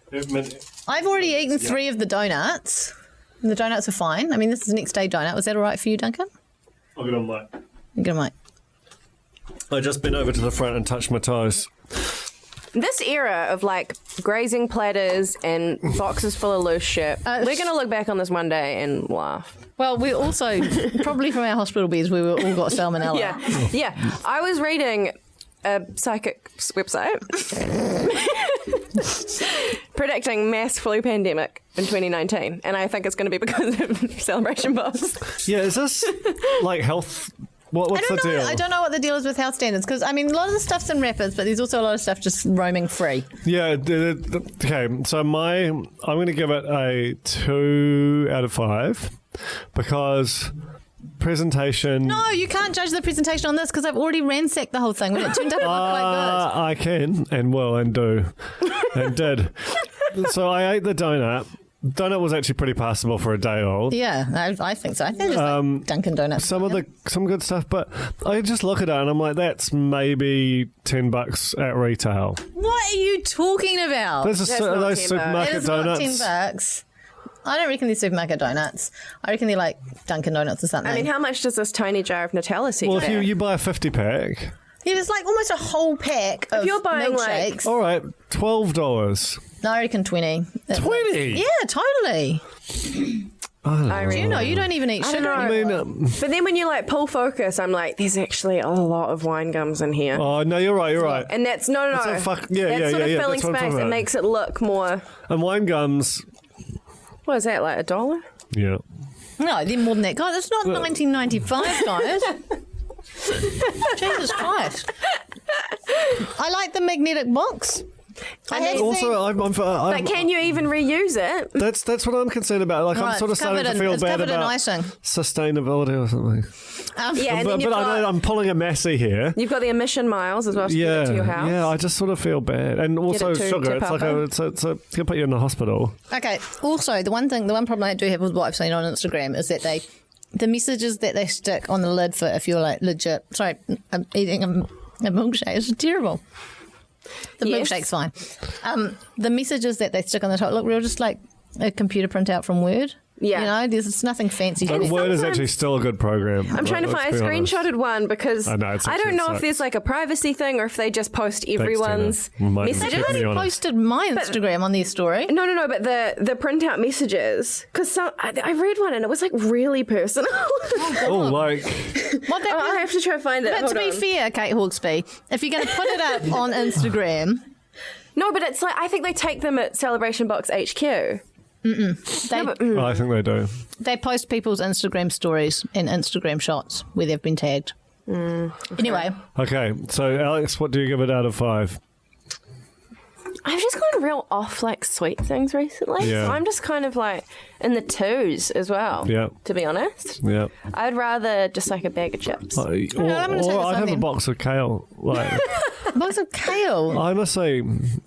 I've already eaten 3 of the donuts. And the donuts are fine. I mean, this is next day donut. Was that all right for you, Duncan? I'll get on, mate. You get on, mate. I just bent over to the front and touched my toes. This era of grazing platters and boxes full of loose shit, we're going to look back on this one day and laugh. Well, we also, probably from our hospital beds, we all got salmonella. Yeah. I was reading a psychic's website predicting mass flu pandemic in 2019, and I think it's going to be because of Celebration Box. Yeah, is this health? What's the deal? I don't know what the deal is with health standards because, I mean, a lot of the stuff's in wrappers, but there's also a lot of stuff just roaming free. Yeah, okay, so I'm going to give it a 2 out of 5 because presentation... No, you can't judge the presentation on this because I've already ransacked the whole thing. When it turned up, it looked quite good. I can and will and do and did. So I ate the donut. Donut was actually pretty passable for a day old. Yeah, I think so. I think just Dunkin' Donuts. Some good stuff, but I just look at it and I'm like, that's maybe $10 at retail. What are you talking about? Those supermarket donuts. Not $10. I don't reckon they're supermarket donuts. I reckon they're Dunkin' Donuts or something. I mean, how much does this tiny jar of Nutella set? Well, if you buy a 50-pack... Yeah, it's almost a whole pack of you're buying milkshakes. All right, $12. No, I reckon 20. 20? Yeah, totally. You don't even eat sugar. I mean, but then when you pull focus, I'm like, there's actually a lot of wine gums in here. Oh no, you're right. And that's that's sort of filling space. It makes it look more. And wine gums. What is that, $1? Yeah. No, they're more than that. God, it's not 1995, guys. Jesus Christ. I like the magnetic box. But can you even reuse it? That's what I'm concerned about. I'm sort of starting to feel bad about sustainability or something. But I know I'm pulling a Massey here. You've got the emission miles as well to get it to your house. Yeah, I just sort of feel bad. And also sugar. It's going to put you in the hospital. Okay. Also, the one problem I do have with what I've seen on Instagram is that the messages that they stick on the lid for if you're legit, sorry, I'm eating a milkshake. It's terrible. The milkshake's fine. The messages that they stick on the top look real just like a computer printout from Word. Yeah. You know, there's nothing fancy. But Word is actually still a good program. I'm trying to find. I screenshotted one because I don't know if there's like a privacy thing or if they just post everyone's messages. They posted my Instagram on their story. No, but the printout messages, because I read one and it was like really personal. I have to try to find it. But to be fair, Kate Hawkesby, if you're going to put it up on Instagram, no, but it's like I think they take them at Celebration Box HQ. I think they do. They post people's Instagram stories and Instagram shots where they've been tagged. Anyway. Okay, so Alex, what do you give it out of 5? I've just gone real off like sweet things recently. Yeah. So I'm just kind of like in the 2s as well. Yeah. To be honest. Yeah. I'd rather just like a bag of chips. Or I'd have a box of kale. Like a box of kale. I must say,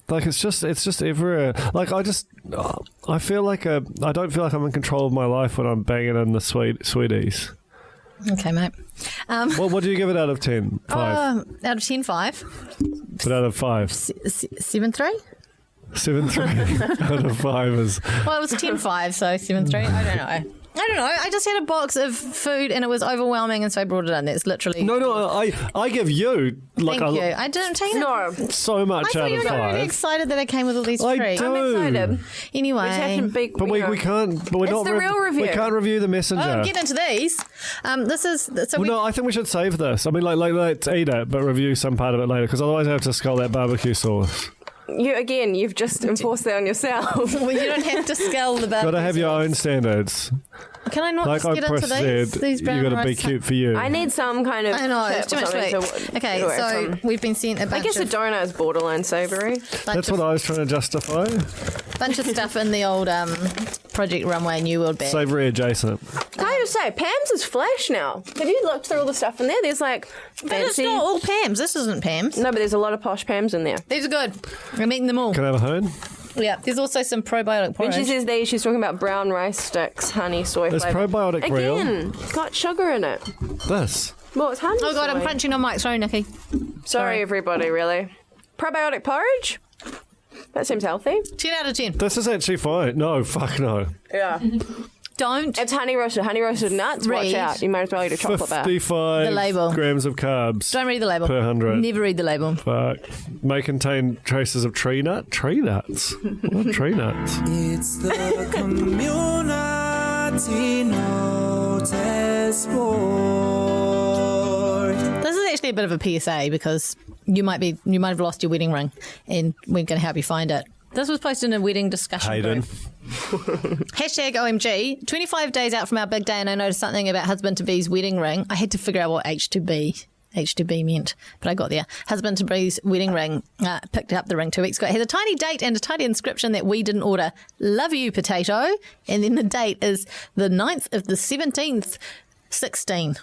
like it's just everywhere. Like I feel like I don't feel like I'm in control of my life when I'm banging in the sweeties. Okay, mate. What do you give it out of 10? 5. Out of 10, 5. But out of 5? 7.3. 7.3 out of 5 is. Well, it was 10.5, so 7.3. I don't know. I just had a box of food and it was overwhelming, and so I brought it in. It's literally I give you thank you. I didn't take it. So much out of 5. I thought you were really excited that I came with all these treats. I'm excited. Anyway, but we can't. But we're it's not the real review. We can't review the messenger. Oh, get into these. This is so. No, I think we should save this. I mean, like let's eat it, but review some part of it later, because otherwise I have to scull that barbecue sauce. You've just enforced that on yourself. Well, you don't have to scull the barbecue. Got to have your own standards. Can I not like just get into these brown you got to be rice cute for you. I need some kind of. I know, it's too much sweet. Okay, so we've been sent a bunch I guess a donut is borderline savoury. That's what I was trying to justify. Bunch of stuff in the old Project Runway New World bag. Savoury adjacent. Can I just say, Pam's is flash now. Have you looked through all the stuff in there? There's like fancy. But it's not all Pam's. This isn't Pam's. No, but there's a lot of posh Pam's in there. These are good. I'm eating them all. Can I have a hone? Yeah, there's also some probiotic porridge. When she says these, she's talking about brown rice sticks, honey, soy Is flavour. probiotic real? Again, it's got sugar in it. This? Well, it's honey. Oh God, I'm crunching on Mike. Sorry, Nikki. Sorry, everybody, really. Probiotic porridge? That seems healthy. 10 out of 10. This is actually fine. No, fuck no. Yeah. Don't. It's honey roasted nuts. Watch out. You might as well eat a chocolate bar. 55 The label. grams of carbs. Don't read the label. Per 100. Never read the label. Fuck. May contain traces of tree nut. Tree nuts? What tree nuts? It's the community notice board. This is actually a bit of a PSA because you might have lost your wedding ring, and we're going to help you find it. This was posted in a wedding discussion Hayden. group. Hashtag OMG. 25 days out from our big day, and I noticed something about husband-to-be's wedding ring. I had to figure out what H2B meant, but I got there. Husband-to-be's wedding ring. Picked up the ring 2 weeks ago. It has a tiny date and a tiny inscription that we didn't order. Love you, potato. And then the date is the 9th of the 17th, 16.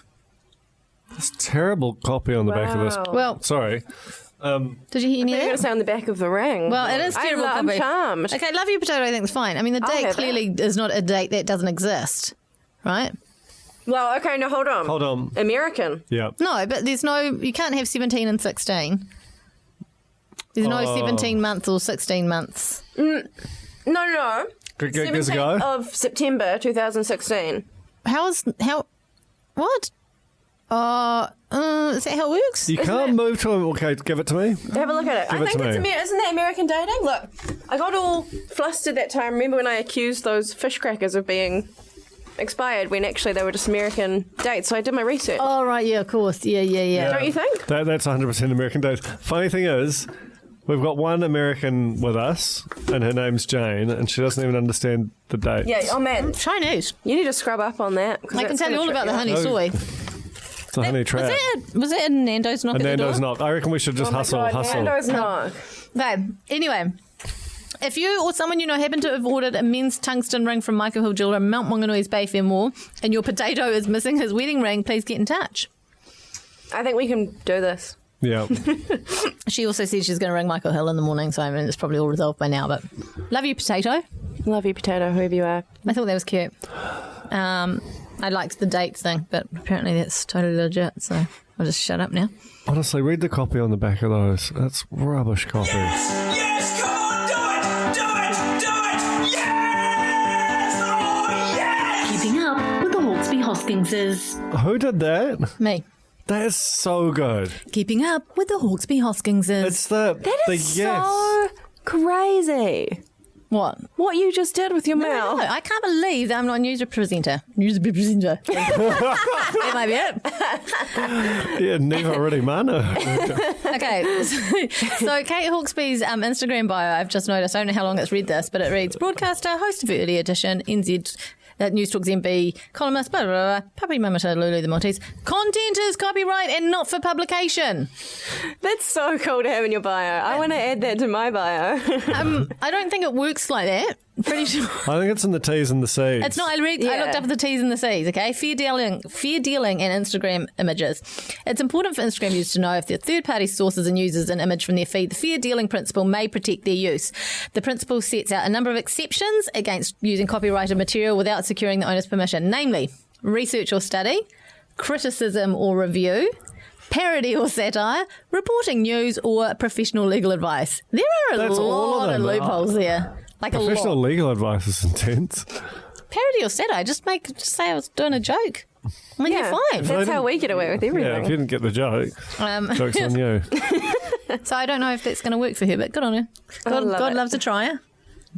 It's a terrible copy on the back of this. Well, sorry. Did you hear any of that? You're going to say on the back of the ring. Well, it is terrible. I'm copy. charmed. Okay, love you, potato. I think it's fine. I mean, the date clearly is not a date that doesn't exist, right? Well, okay, now hold on. American. Yeah. No, but you can't have 17 and 16. There's no 17 months or 16 months. No. Give us a 17th go. of September 2016. What? Is that how it works? You can't move to him. Okay, give it to me. Have a look at it. Give I it think to it's me. isn't that American dating? Look, I got all flustered that time. Remember when I accused those fish crackers of being expired when actually they were just American dates? So I did my research. Oh, right, yeah, of course. Yeah. Don't you think? That's 100% American dates. Funny thing is, we've got one American with us, and her name's Jane, and she doesn't even understand the dates. Yeah, oh man. Chinese. You need to scrub up on that. I can tell you all about the honey soy. It's a honey trap. Was that a Nando's knock A at the door? Nando's knock. I reckon we should just hustle. Nando's knock. Okay, anyway. If you or someone you know happen to have ordered a men's tungsten ring from Michael Hill Jeweller in Mount Mauganui's Bay Fair Mall and your potato is missing his wedding ring, please get in touch. I think we can do this. Yeah. She also said she's going to ring Michael Hill in the morning, so I mean, it's probably all resolved by now, but love you, potato. Love you, potato, whoever you are. I thought that was cute. I liked the dates thing, but apparently that's totally legit, so I'll just shut up now. Honestly, read the copy on the back of those. That's rubbish copy. Yes, come on, do it! Do it! Do it! Yes! Oh, yes! Hoskingses. Who did that? Me. That is so good. Keeping up with the Hawkesby Hoskingses. It's the so crazy. What? What you just did with your mouth. No, I can't believe that I'm not a news presenter. That might be it. Yeah, neither really mana. Okay, so Kate Hawkesby's Instagram bio, I've just noticed, I don't know how long it's read this, but it reads, broadcaster, host of Early Edition, NZ, News Talks MB, columnist, blah, blah, blah, puppy mama to Lulu the Maltese. Content is copyright and not for publication. That's so cool to have in your bio. I want to add that to my bio. I don't think it works like that. Pretty sure. I think it's in the T's and the C's. It's not. I looked up the T's and the C's, okay? Fair dealing and Instagram images. It's important for Instagram users to know if their third-party sources and uses an image from their feed. The fair dealing principle may protect their use. The principle sets out a number of exceptions against using copyrighted material without securing the owner's permission, namely research or study, criticism or review, parody or satire, reporting news, or professional legal advice. There are a lot of loopholes there. Like professional legal advice is intense. Parody or satire, just say I was doing a joke. I mean, you're fine. That's how we get away with everything. Yeah, if you didn't get the joke, joke's on you. So I don't know if that's going to work for her, but good on her. God loves a trier.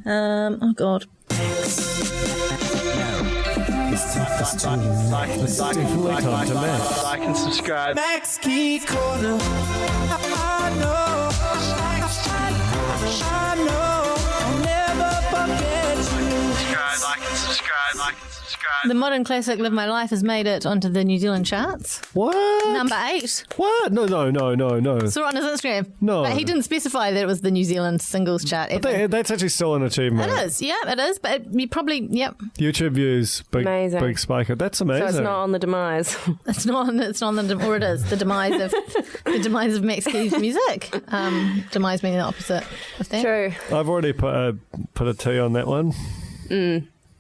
Oh, God. It's definitely time to match. Like and subscribe. Max Key Corner. I know. I'll never forget you. Subscribe, like and subscribe, like and subscribe. The modern classic Live My Life has made it onto the New Zealand charts. What? Number 8. What? No. Saw it on his Instagram. No. But he didn't specify that it was the New Zealand singles chart. That's actually still an achievement. It is. Yeah, it is. But you probably, YouTube views, big spiker. That's amazing. So it's not on the demise. It's not on the, or it is, the demise of Max Key's music. Demise meaning the opposite of that. True. I've already put a T on that one.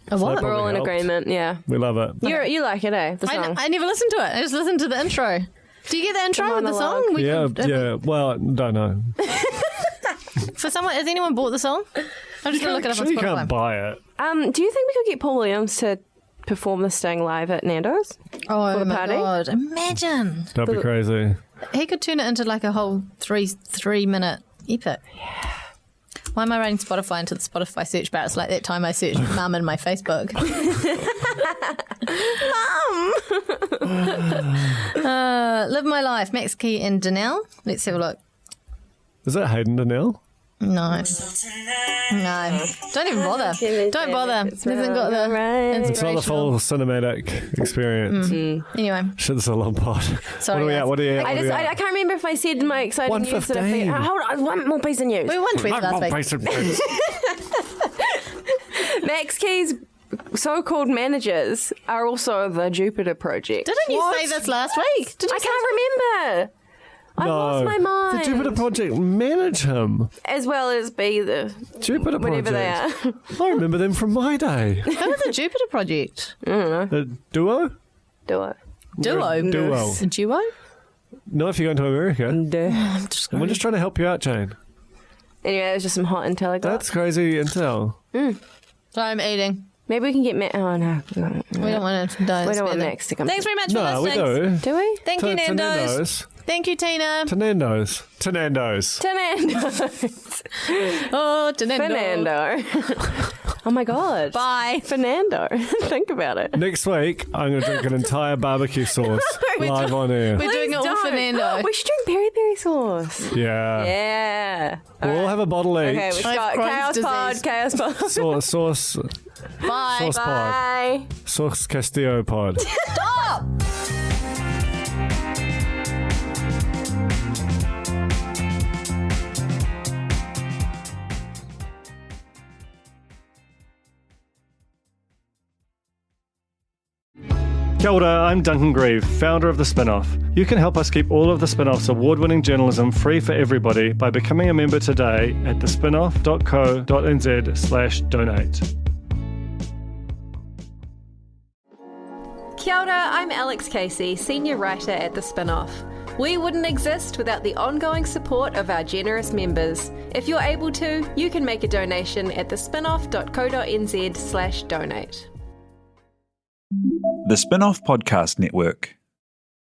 What? We're all in agreement, yeah. We love it. You like it, eh? The song. I never listened to it. I just listened to the intro. Do you get the intro with the song? Yeah. Well, don't know. For someone, has anyone bought the song? I'm just going to look it up on Spotify. You can't buy it. Do you think we could get Paul Williams to perform the Sting live at Nando's? Oh, for the party? God. Imagine. That'd be crazy. He could turn it into like a whole 3-minute epic. Yeah. Why am I writing Spotify into the Spotify search bar? It's like that time I searched Mum in my Facebook. Mum! Live My Life, Max Key and Danelle. Let's have a look. Is that Hayden Danelle? No. Don't even bother. Don't bother. It hasn't got the inspirational. It's not a full cinematic experience. Anyway. Shit, this is a long pod. Sorry, What are you at? I can't remember if I said my exciting news that I hold on, one more piece of news. We won tweet last week. Max Key's so-called managers are also the Jupiter Project. Didn't you say this last week? I can't remember. I lost my mind. The Jupiter Project manage him. As well as be the Jupiter whatever Project. they are. I remember them from my day. Who was the Jupiter Project? I don't know. The duo? Duo? Duo. A duo? Not if you're going to America. We're just trying to help you out, Jane. Anyway, it was just some hot intel I got. That's crazy intel. So I'm eating. Maybe we can get Oh, no. We don't want to die. We don't want Max to come. Thanks very much for No, we listening. do. Do we? Thank you, Nando's. Thank you, Tina. To Nando's. To Nando's. Oh, to Nando. Fernando. Oh my God. Bye. Fernando. Think about it. Next week, I'm going to drink an entire barbecue sauce live on air. We're doing it all for Nando. We should drink peri-peri sauce. Yeah. Yeah. We'll all have a bottle each. Okay, we've got Chaos Pod. Sauce. Bye. Sauce Bye. pod. Sauce Castillo pod. Stop. Kia ora, I'm Duncan Grieve, founder of The Spinoff. You can help us keep all of The Spinoff's award-winning journalism free for everybody by becoming a member today at thespinoff.co.nz/donate. Kia ora, I'm Alex Casey, senior writer at The Spinoff. We wouldn't exist without the ongoing support of our generous members. If you're able to, you can make a donation at thespinoff.co.nz/donate. The Spin-off Podcast Network.